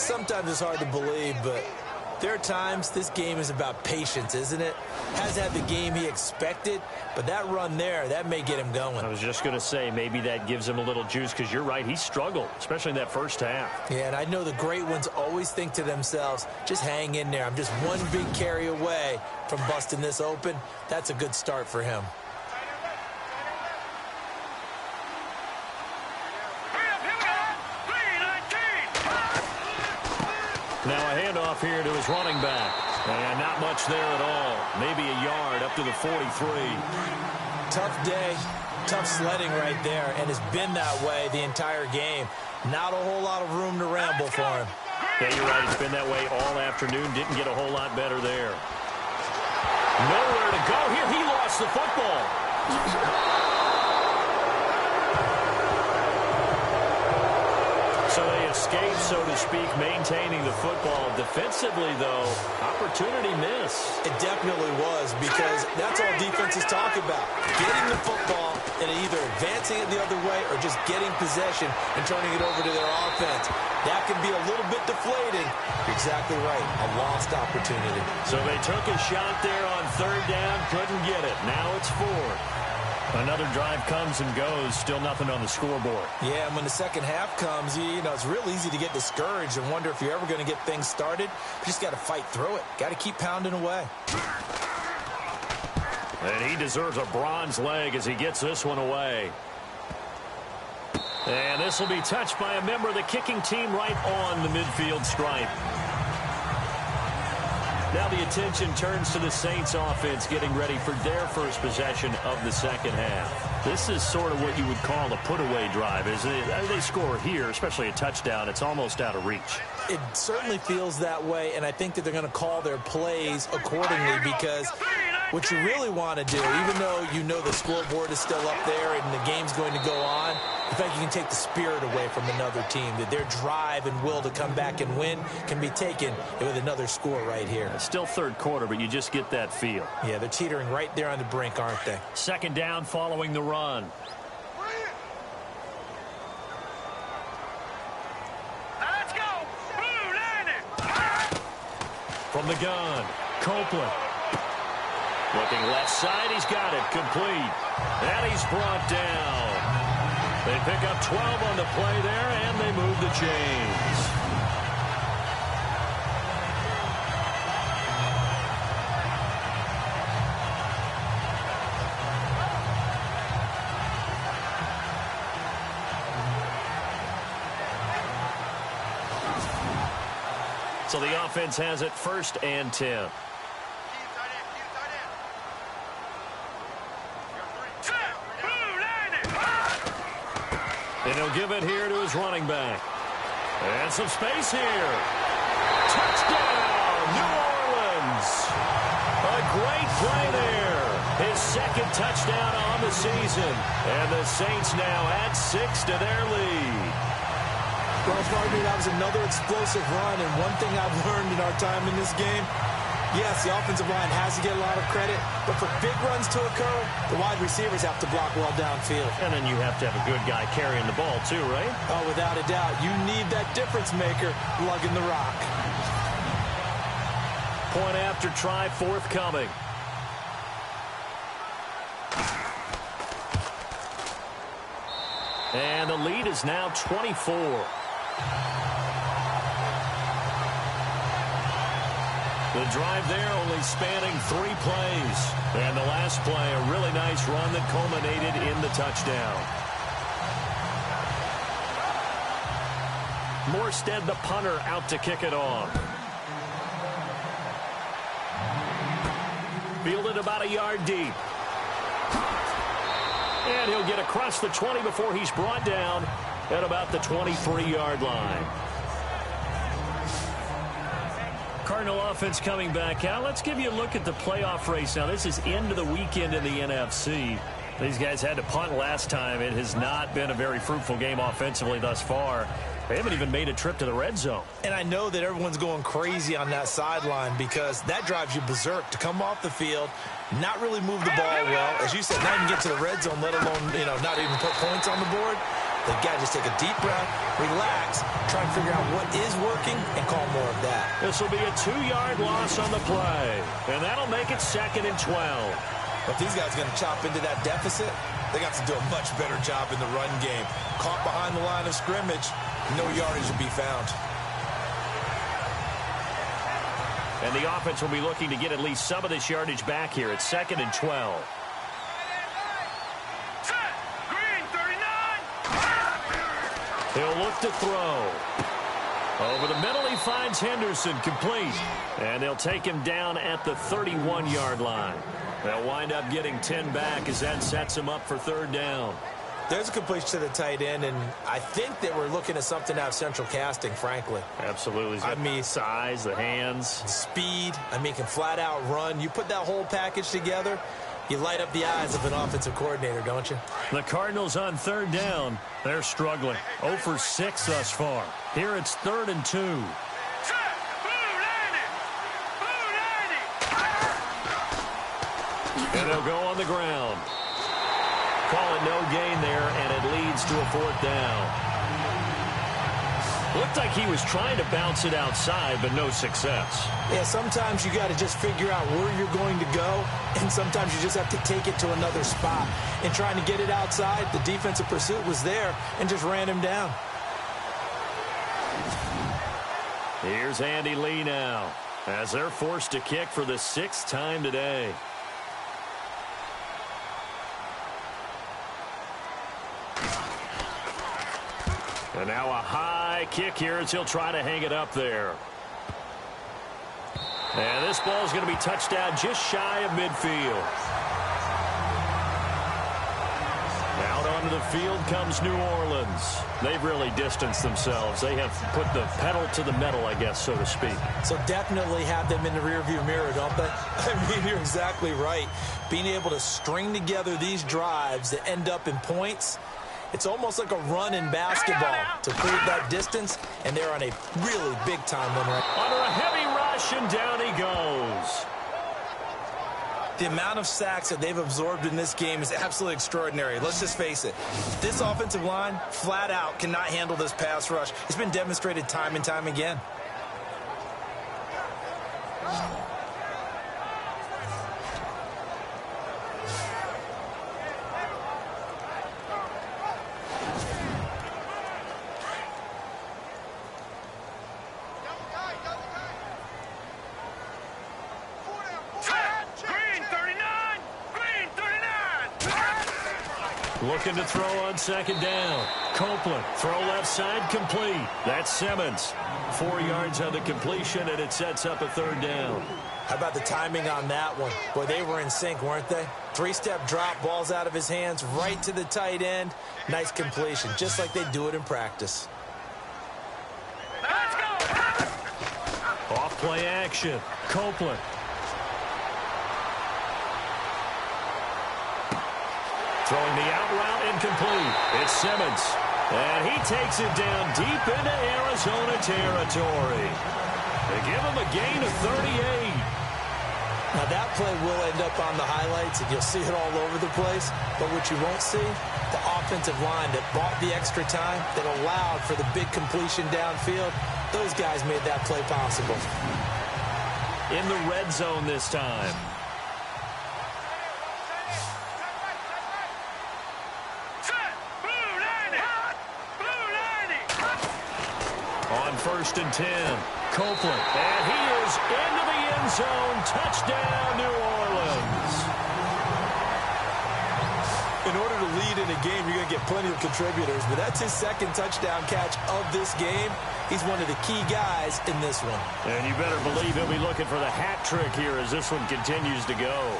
Sometimes it's hard to believe, but there are times this game is about patience, isn't it? Hasn't had the game he expected, but that run there, that may get him going. I was just going to say, maybe that gives him a little juice, because you're right, he struggled, especially in that first half. Yeah, and I know the great ones always think to themselves, just hang in there. I'm just one big carry away from busting this open. That's a good start for him. Now a handoff here to his running back. And not much there at all. Maybe a yard up to the 43. Tough day, tough sledding right there, and it's been that way the entire game. Not a whole lot of room to ramble for him. Yeah, you're right. It's been that way all afternoon. Didn't get a whole lot better there. Nowhere to go here. He lost the football. So they escape, so to speak, maintaining the football. Defensively, though, opportunity miss. It definitely was, because that's all defenses talk about. Getting the football and either advancing it the other way or just getting possession and turning it over to their offense. That can be a little bit deflating. You're exactly right. A lost opportunity. So they took a shot there on third down, couldn't get it. Now it's fourth. Another drive comes and goes, still nothing on the scoreboard. Yeah, and when the second half comes, you know, it's real easy to get discouraged and wonder if you're ever going to get things started. You just got to fight through it. Got to keep pounding away. And he deserves a bronze leg as he gets this one away. And this will be touched by a member of the kicking team right on the midfield stripe. Now the attention turns to the Saints offense getting ready for their first possession of the second half. This is sort of what you would call a put-away drive, isn't it? They score here, especially a touchdown. It's almost out of reach. It certainly feels that way, and I think that they're going to call their plays accordingly, because what you really want to do, even though you know the scoreboard is still up there and the game's going to go on, the fact you can take the spirit away from another team, that their drive and will to come back and win can be taken with another score right here. It's still third quarter, but you just get that feel. Yeah, they're teetering right there on the brink, aren't they? Second down following the run. Let's go. Blue landing. From the gun, Copeland. Looking left side, he's got it, complete. And he's brought down. They pick up 12 on the play there, and they move the chains. So the offense has it first and 10. And he'll give it here to his running back. And some space here. Touchdown, New Orleans. A great play there. His second touchdown on the season. And the Saints now add 6 to their lead. Well, partner, that was another explosive run, and one thing I've learned in our time in this game, yes, the offensive line has to get a lot of credit, but for big runs to occur, the wide receivers have to block well downfield. And then you have to have a good guy carrying the ball too, right? Oh, without a doubt. You need that difference maker lugging the rock. Point after try forthcoming. And the lead is now 24. The drive there only spanning 3 plays. And the last play, a really nice run that culminated in the touchdown. Morstead, the punter, out to kick it off. Fielded about a yard deep. And he'll get across the 20 before he's brought down at about the 23-yard line. Cardinal offense coming back out. Let's give you a look at the playoff race. Now, this is into the weekend in the NFC. These guys had to punt last time. It has not been a very fruitful game offensively thus far. They haven't even made a trip to the red zone. And I know that everyone's going crazy on that sideline, because that drives you berserk to come off the field, not really move the ball well. As you said, not even get to the red zone, let alone, not even put points on the board. They've got to just take a deep breath, relax, try and figure out what is working, and call more of that. This will be a 2-yard loss on the play, and that'll make it 2nd and 12. But if these guys are going to chop into that deficit, they got to do a much better job in the run game. Caught behind the line of scrimmage, no yardage to be found. And the offense will be looking to get at least some of this yardage back here at 2nd and 12. Green 39. He'll look to throw. Over the middle, he finds Henderson, complete. And they'll take him down at the 31-yard line. They'll wind up getting 10 back as that sets him up for 3rd down. There's a completion to the tight end, and I think that we're looking at something out of central casting, frankly. Absolutely. I mean, size, the hands. Speed. I mean, can flat out run. You put that whole package together, you light up the eyes of an offensive coordinator, don't you? The Cardinals on 3rd down. They're struggling. 0 for 6 thus far. Here it's 3rd and 2. And they'll go on the ground. Call it no gain there, and it leads to a 4th down. Looked like he was trying to bounce it outside, but no success. Yeah, sometimes you got to just figure out where you're going to go, and sometimes you just have to take it to another spot. And trying to get it outside, the defensive pursuit was there and just ran him down. Here's Andy Lee now, as they're forced to kick for the 6th time today. And now a high kick here as he'll try to hang it up there. And this ball is going to be touched down just shy of midfield. Out onto the field comes New Orleans. They've really distanced themselves. They have put the pedal to the metal, I guess, so to speak. So definitely have them in the rearview mirror, don't they? I mean, you're exactly right. Being able to string together these drives that end up in points, it's almost like a run in basketball to create that distance, and they're on a really big-time run right now. Under a heavy rush, and down he goes. The amount of sacks that they've absorbed in this game is absolutely extraordinary. Let's just face it. This offensive line, flat out, cannot handle this pass rush. It's been demonstrated time and time again. Looking to throw on 2nd down. Copeland, throw left side, complete. That's Simmons. 4 yards on the completion, and it sets up a 3rd down. How about the timing on that one? Boy, they were in sync, weren't they? 3-step drop, balls out of his hands, right to the tight end. Nice completion, just like they do it in practice. Let's go. Off play action. Copeland. Throwing the out route, incomplete. It's Simmons. And he takes it down deep into Arizona territory. They give him a gain of 38. Now that play will end up on the highlights, and you'll see it all over the place. But what you won't see, the offensive line that bought the extra time, that allowed for the big completion downfield, those guys made that play possible. In the red zone this time. On 1st and 10, Copeland, and he is into the end zone. Touchdown, New Orleans. In order to lead in a game, you're going to get plenty of contributors, but that's his 2nd touchdown catch of this game. He's one of the key guys in this one. And you better believe he'll be looking for the hat trick here as this one continues to go.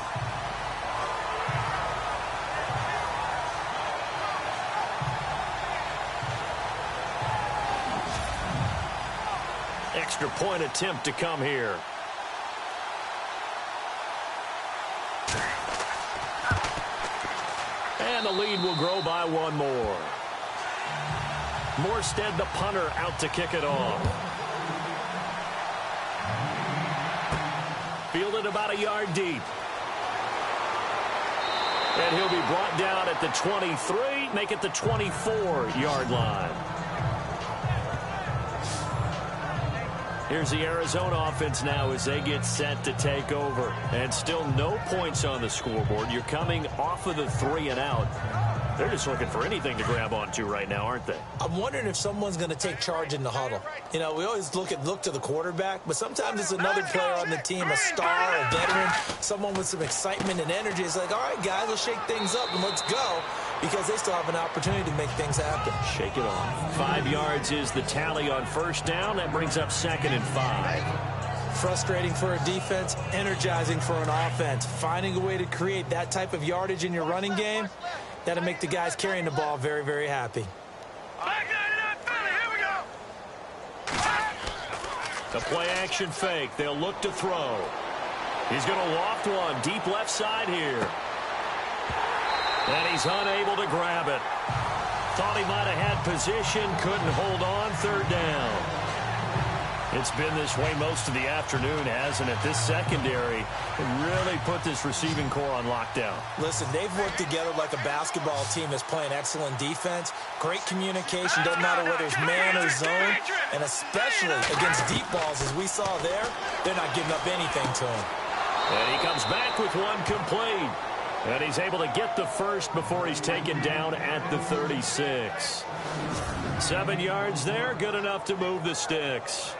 Extra point attempt to come here. And the lead will grow by 1 more. Morstead, the punter, out to kick it off. Fielded about a yard deep. And he'll be brought down at the 23, make it the 24-yard line. Here's the Arizona offense now as they get set to take over. And still no points on the scoreboard. You're coming off of the 3 and out. They're just looking for anything to grab onto right now, aren't they? I'm wondering if someone's going to take charge in the huddle. You know, we always look to the quarterback, but sometimes it's another player on the team, a star, a veteran, someone with some excitement and energy. It's like, all right, guys, let's shake things up and let's go, because they still have an opportunity to make things happen. Shake it off. 5 yards is the tally on first down. That brings up 2nd and 5. Frustrating for a defense, energizing for an offense. Finding a way to create that type of yardage in your running game, that'll make the guys carrying the ball very, very happy. The play-action fake. They'll look to throw. He's going to loft one deep left side here. And he's unable to grab it. Thought he might have had position, couldn't hold on. 3rd down. It's been this way most of the afternoon, hasn't it? This secondary really put this receiving core on lockdown. Listen, they've worked together like a basketball team that's playing excellent defense. Great communication, doesn't matter whether it's man or zone. And especially against deep balls, as we saw there, they're not giving up anything to him. And he comes back with one complete. And he's able to get the first before he's taken down at the 36. 7 yards there, good enough to move the sticks.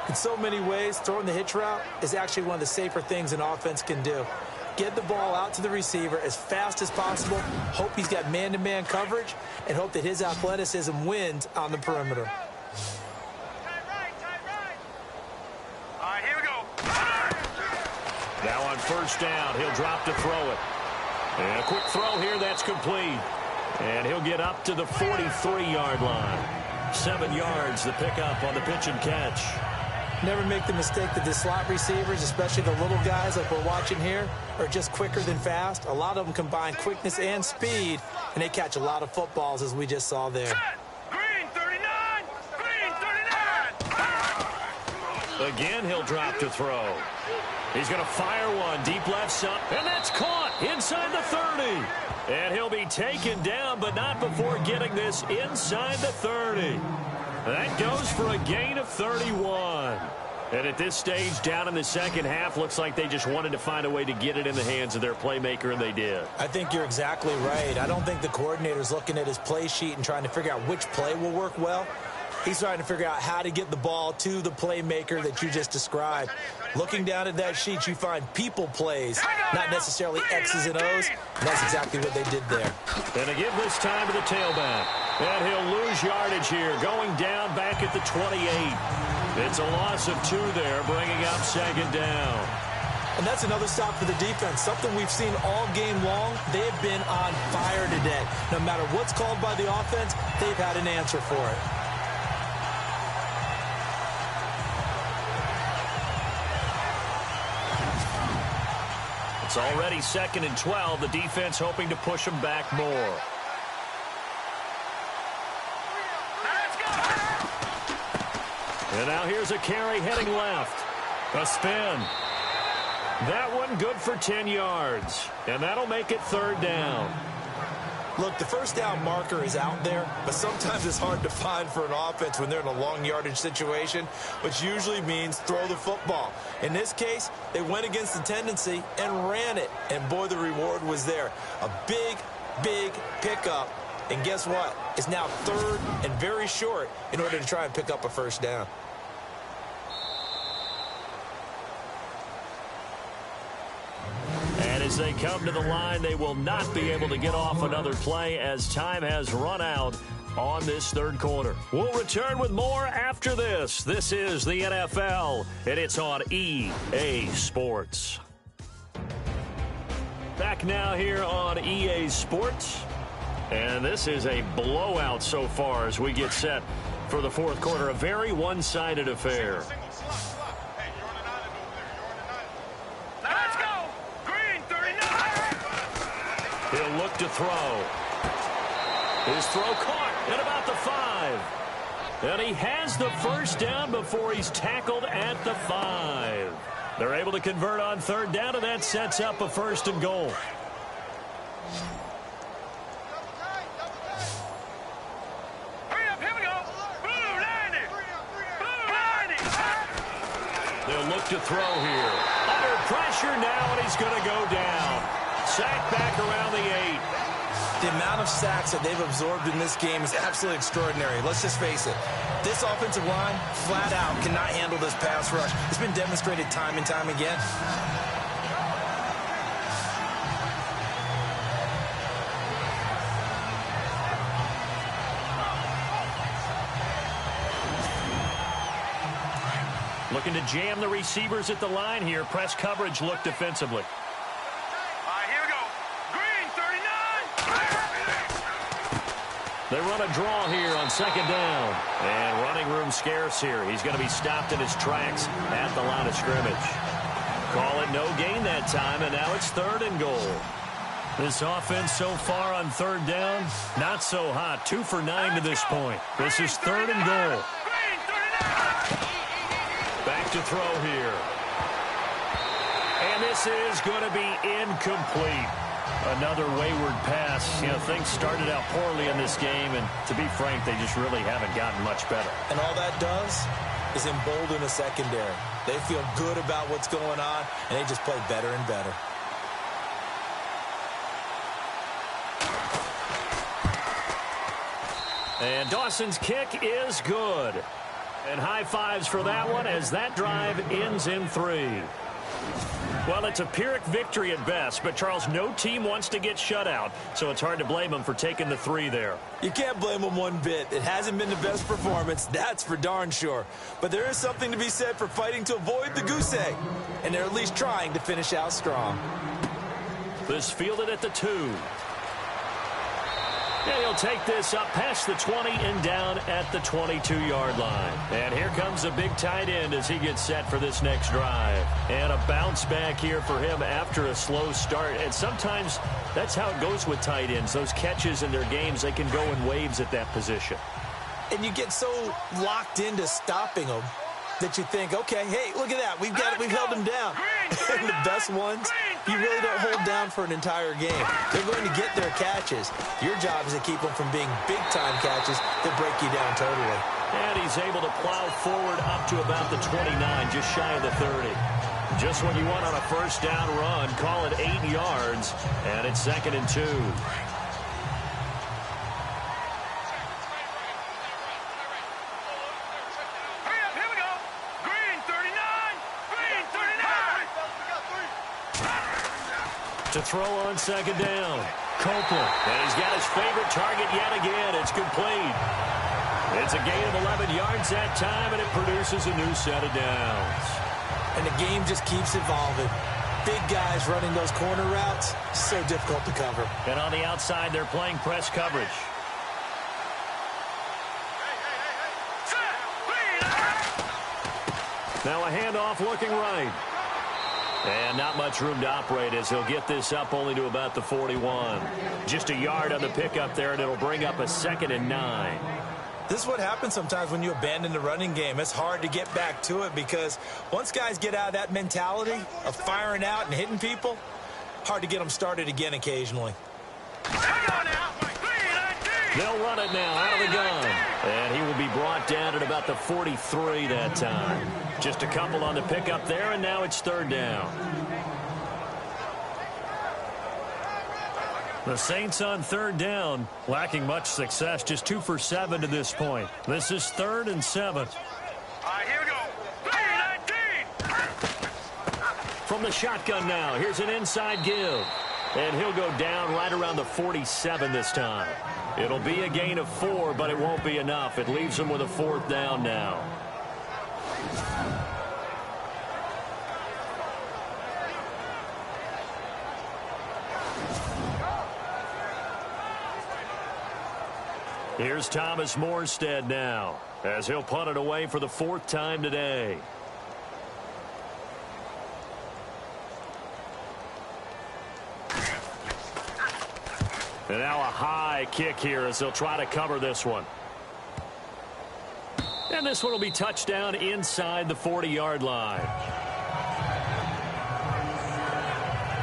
In so many ways, throwing the hitch route is actually one of the safer things an offense can do. Get the ball out to the receiver as fast as possible, hope he's got man-to-man coverage, and hope that his athleticism wins on the perimeter. All right, here we go. Now on first down, he'll drop to throw it. And a quick throw here, that's complete. And he'll get up to the 43-yard line. 7 yards, the pickup on the pitch and catch. Never make the mistake that the slot receivers, especially the little guys like we're watching here, are just quicker than fast. A lot of them combine quickness and speed, and they catch a lot of footballs, as we just saw there. Green 39! Green 39! Again, he'll drop to throw. He's going to fire one deep left side, and that's caught inside the 30. And he'll be taken down, but not before getting this inside the 30. That goes for a gain of 31. And at this stage, down in the second half, looks like they just wanted to find a way to get it in the hands of their playmaker, and they did. I think you're exactly right. I don't think the coordinator's looking at his play sheet and trying to figure out which play will work well. He's trying to figure out how to get the ball to the playmaker that you just described. Looking down at that sheet, you find people plays, not necessarily X's and O's. And that's exactly what they did there. And to give this time to the tailback. And he'll lose yardage here, going down back at the 28. It's a loss of 2 there, bringing up 2nd down. And that's another stop for the defense, something we've seen all game long. They've been on fire today. No matter what's called by the offense, they've had an answer for it. It's already 2nd and 12. The defense hoping to push them back more. And now here's a carry heading left. A spin. That one good for 10 yards. And that'll make it 3rd down. Look, the first down marker is out there, but sometimes it's hard to find for an offense when they're in a long yardage situation, which usually means throw the football. In this case, they went against the tendency and ran it, and boy, the reward was there. A big, big pickup, and guess what? It's now 3rd and very short in order to try and pick up a first down. As they come to the line, they will not be able to get off another play as time has run out on this 3rd quarter. We'll return with more after this. This is the NFL, and it's on EA Sports. Back now here on EA Sports, and this is a blowout so far as we get set for the 4th quarter. A very one-sided affair. He'll look to throw. His throw caught at about the 5. And he has the first down before he's tackled at the 5. They're able to convert on 3rd down, and that sets up a 1st and goal. Hurry up, here we go. Blue, 90. Blue, 90. They'll look to throw here. Under pressure now, and he's going to go down. Sack back around the 8. The amount of sacks that they've absorbed in this game is absolutely extraordinary. Let's just face it. This offensive line, flat out, cannot handle this pass rush. It's been demonstrated time and time again. Looking to jam the receivers at the line here. Press coverage look defensively. All right, here we go. Green, 39. They run a draw here on second down. And running room scarce here. He's going to be stopped in his tracks at the line of scrimmage. Call it no gain that time, and now it's 3rd and goal. This offense so far on 3rd down, not so hot. 2 for 9 to this point. This is 3rd and goal. Green, 39. Back to throw here. And this is going to be incomplete. Another wayward pass. You know, things started out poorly in this game, and to be frank, they just really haven't gotten much better. And all that does is embolden the secondary. They feel good about what's going on, and they just play better and better. And Dawson's kick is good. And high fives for that one as that drive ends in 3. Well, it's a Pyrrhic victory at best, but Charles, no team wants to get shut out, so it's hard to blame them for taking the 3 there. You can't blame them one bit. It hasn't been the best performance, that's for darn sure. But there is something to be said for fighting to avoid the goose egg, and they're at least trying to finish out strong. This fielded at the 2. And he'll take this up past the 20 and down at the 22-yard line. And here comes a big tight end as he gets set for this next drive. And a bounce back here for him after a slow start. And sometimes that's how it goes with tight ends. Those catches in their games, they can go in waves at that position. And you get so locked into stopping them that you think, okay, hey, look at that. We've held them down. And the best ones, you really don't hold down for an entire game. They're going to get their catches. Your job is to keep them from being big-time catches that break you down totally. And he's able to plow forward up to about the 29, just shy of the 30. Just what you want on a first down run. Call it 8 yards, and it's 2nd and 2. To throw on second down. Copeland. And he's got his favorite target yet again. It's complete. It's a gain of 11 yards that time, and it produces a new set of downs. And the game just keeps evolving. Big guys running those corner routes, so difficult to cover. And on the outside, they're playing press coverage. Now a handoff looking right. And not much room to operate as he'll get this up only to about the 41. Just a yard on the pickup there, and it'll bring up a 2nd and 9. This is what happens sometimes when you abandon the running game. It's hard to get back to it because once guys get out of that mentality of firing out and hitting people, hard to get them started again occasionally. They'll run it now out of the gun. And he will be brought down at about the 43 that time. Just a couple on the pickup there, and now it's 3rd down. The Saints on 3rd down, lacking much success, just 2 for 7 to this point. This is 3rd and 7. All right, here we go. 3-19. From the shotgun now, here's an inside give. And he'll go down right around the 47 this time. It'll be a gain of 4, but it won't be enough. It leaves him with a 4th down now. Here's Thomas Morstead now, as he'll punt it away for the 4th time today. And now a high kick here as they'll try to cover this one. And this one will be touchdown inside the 40-yard line.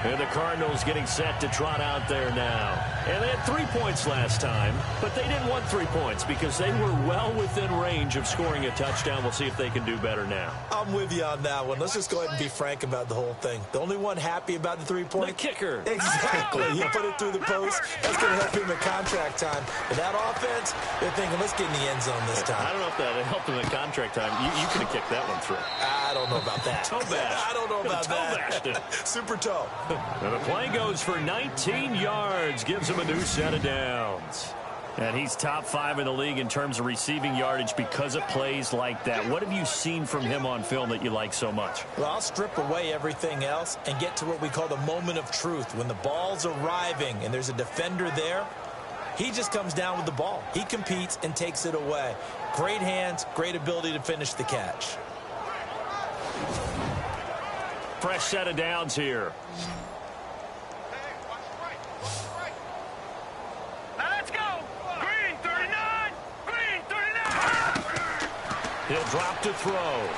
And the Cardinals getting set to trot out there now. And they had 3 points last time, but they didn't want 3 points because they were well within range of scoring a touchdown. We'll see if they can do better now. I'm with you on that one. Let's just go ahead and be frank about the whole thing. The only one happy about the 3 points? The kicker. Exactly. He put it through the post. That's going to help him at contract time. But that offense, they're thinking, let's get in the end zone this time. I don't know if that helped him at contract time. You could have kicked that one through. I don't know about that. Toe bash. I don't know about that. Super toe. And the play goes for 19 yards, gives him a new set of downs. And he's top 5 in the league in terms of receiving yardage because of plays like that. What have you seen from him on film that you like so much? Well, I'll strip away everything else and get to what we call the moment of truth. When the ball's arriving and there's a defender there, he just comes down with the ball. He competes and takes it away. Great hands, great ability to finish the catch. Fresh set of downs here. Let's go. Green 39. Green 39. He'll drop to throw.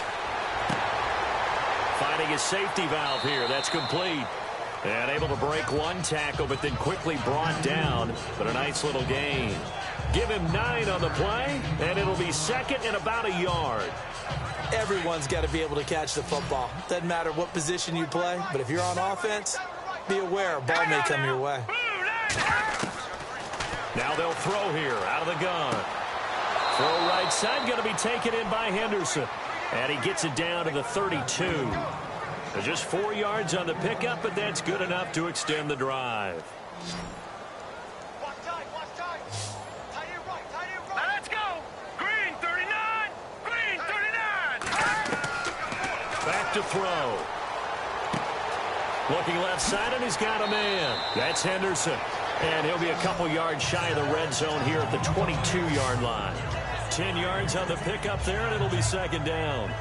Finding his safety valve here. That's complete. And able to break one tackle, but then quickly brought down. But a nice little gain. Give him 9 on the play, and it'll be second and about a yard. Everyone's got to be able to catch the football. Doesn't matter what position you play, but if you're on offense, be aware a ball may come your way. Now they'll throw here out of the gun. Throw right side, going to be taken in by Henderson. And he gets it down to the 32. There's just 4 yards on the pickup, but that's good enough to extend the drive. Let's go. Green 39. Green 39. Back to throw. Looking left side, and he's got a man. That's Henderson. And he'll be a couple yards shy of the red zone here at the 22-yard line. 10 yards on the pickup there, and it'll be second down.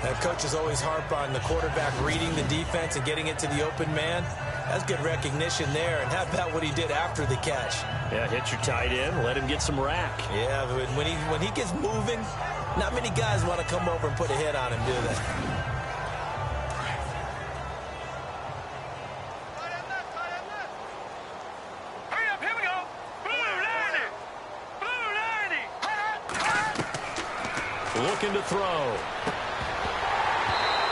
That coaches always harp on the quarterback reading the defense and getting it to the open man. That's good recognition there. And how about what he did after the catch? Yeah, hit your tight end, let him get some rack. Yeah, but when he gets moving, not many guys want to come over and put a hit on him, do they? Hurry up, here we go. Blue 90. Blue 90. Looking to throw.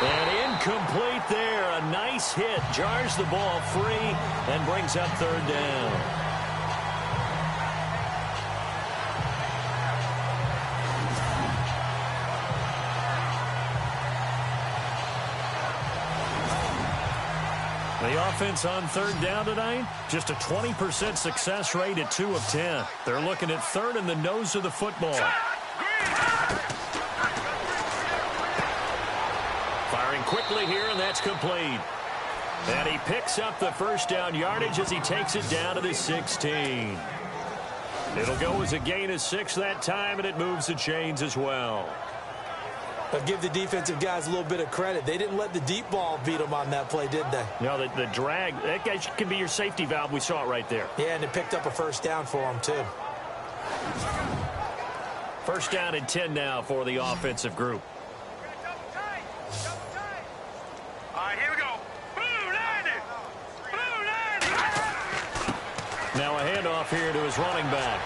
And incomplete there. A nice hit. Jars the ball free and brings up third down. The offense on third down tonight, just a 20% success rate at 2 of 10. They're looking at third in the nose of the football. Firing quickly here, and that's complete. And he picks up the first down yardage as he takes it down to the 16. It'll go as a gain of 6 that time, and it moves the chains as well. But give the defensive guys a little bit of credit. They didn't let the deep ball beat them on that play, did they? No, the drag, that guy can be your safety valve. We saw it right there. Yeah, and it picked up a first down for them, too. First down and 10 now for the offensive group. All right, here we go. Blue 90. Blue 90. Now a handoff here to his running back.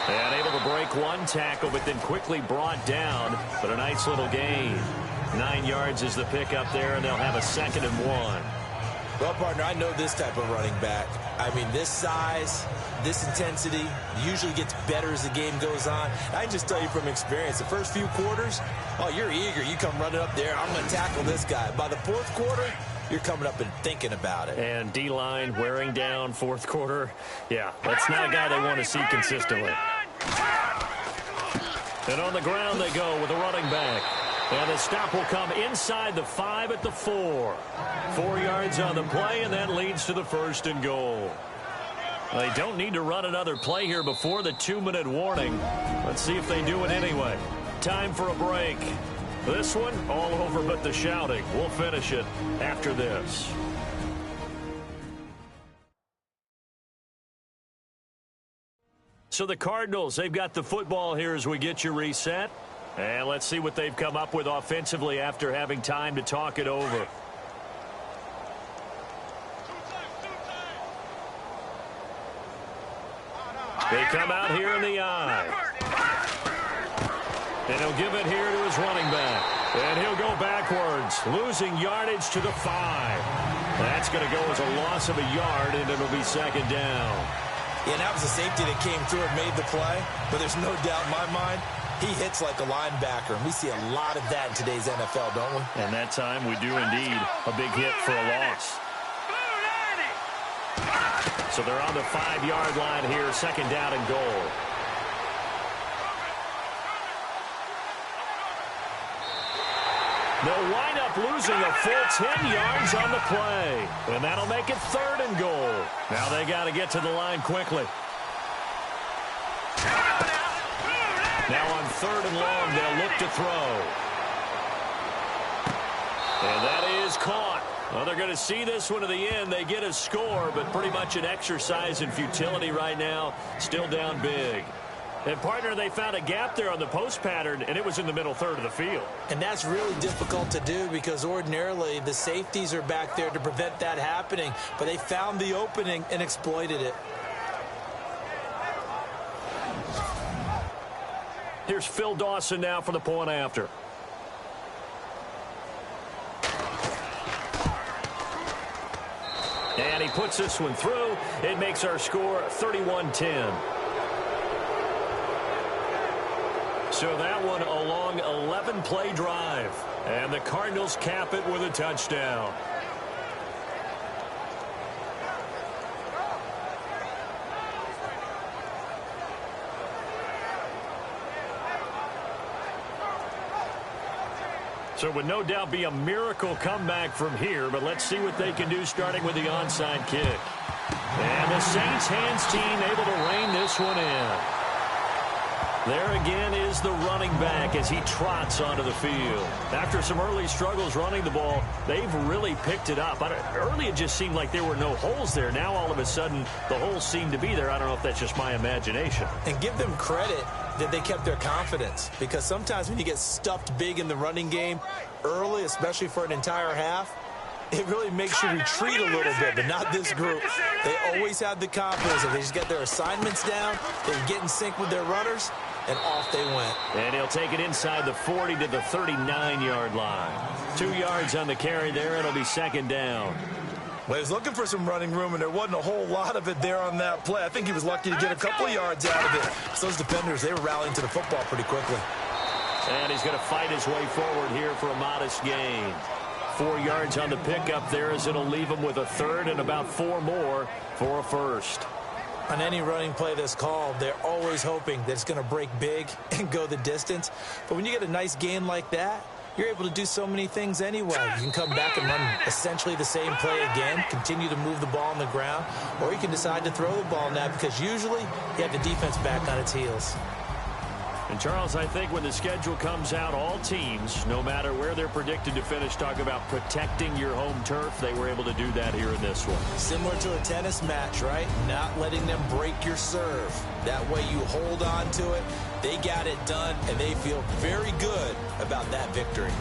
And able to break one tackle, but then quickly brought down. But a nice little gain. 9 yards is the pickup there, and they'll have a 2nd and 1. Well, partner, I know this type of running back. I mean, this size, this intensity usually gets better as the game goes on. I can just tell you from experience, the first few quarters, oh, you're eager. You come running up there, I'm going to tackle this guy. By the fourth quarter, you're coming up and thinking about it. And D-line wearing down fourth quarter. Yeah, that's not a guy they want to see consistently. And on the ground they go with a running back. And the stop will come inside the 5 at the 4. 4 yards on the play, and that leads to the 1st and goal. They don't need to run another play here before the 2-minute warning. Let's see if they do it anyway. Time for a break. This one, all over but the shouting. We'll finish it after this. So the Cardinals, they've got the football here as we get you reset. And let's see what they've come up with offensively after having time to talk it over. They come out here in the eye. And he'll give it here to his running back. And he'll go backwards, losing yardage to the 5. That's going to go as a loss of a yard, and it'll be second down. Yeah, that was a safety that came through and made the play. But there's no doubt in my mind, he hits like a linebacker. And we see a lot of that in today's NFL, don't we? And that time we do indeed. A big hit for a loss. So they're on the 5-yard line here, second down and goal. They'll wind up losing a full 10 yards on the play. And that'll make it third and goal. Now they got to get to the line quickly. Now on third and long, they'll look to throw. And that is caught. Well, they're going to see this one to the end. They get a score, but pretty much an exercise in futility right now. Still down big. And, partner, they found a gap there on the post pattern, and it was in the middle third of the field. And that's really difficult to do because ordinarily the safeties are back there to prevent that happening. But they found the opening and exploited it. Here's Phil Dawson now for the point after. And he puts this one through. It makes our score 31-10. So that one a long 11-play drive. And the Cardinals cap it with a touchdown. So it would no doubt be a miracle comeback from here, but let's see what they can do starting with the onside kick. And the Saints hands team able to rein this one in. There again is the running back as he trots onto the field. After some early struggles running the ball, they've really picked it up. Early it just seemed like there were no holes there. Now all of a sudden the holes seem to be there. I don't know if that's just my imagination. And give them credit that they kept their confidence, because sometimes when you get stuffed big in the running game early, especially for an entire half, it really makes you retreat a little bit, but not this group. They always had the confidence. If they just get their assignments down, they get in sync with their runners, and off they went. And he'll take it inside the 40 to the 39-yard line. 2 yards on the carry there. It'll be second down. Well, he was looking for some running room, and there wasn't a whole lot of it there on that play. I think he was lucky to get a couple of yards out of it. So those defenders, they were rallying to the football pretty quickly. And he's going to fight his way forward here for a modest gain. 4 yards on the pickup there as it'll leave him with a third and about 4 more for a first. On any running play that's called, they're always hoping that it's going to break big and go the distance. But when you get a nice gain like that, you're able to do so many things anyway. You can come back and run essentially the same play again, continue to move the ball on the ground, or you can decide to throw the ball now because usually you have the defense back on its heels. And, Charles, I think when the schedule comes out, all teams, no matter where they're predicted to finish, talk about protecting your home turf. They were able to do that here in this one. Similar to a tennis match, right? Not letting them break your serve. That way you hold on to it. They got it done, and they feel very good about that victory.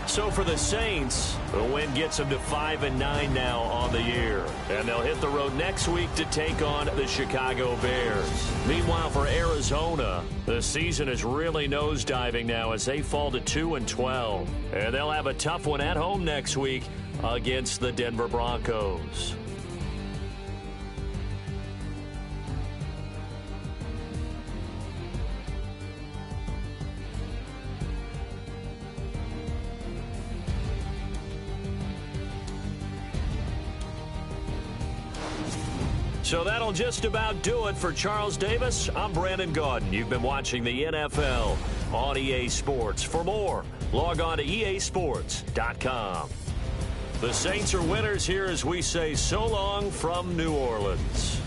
So for the Saints, the win gets them to 5-9 now on the year. And they'll hit the road next week to take on the Chicago Bears. Meanwhile, for Arizona, the season is really nosediving now as they fall to 2-12. And they'll have a tough one at home next week against the Denver Broncos. So that'll just about do it for Charles Davis. I'm Brandon Gaudin. You've been watching the NFL on EA Sports. For more, log on to easports.com. The Saints are winners here as we say so long from New Orleans.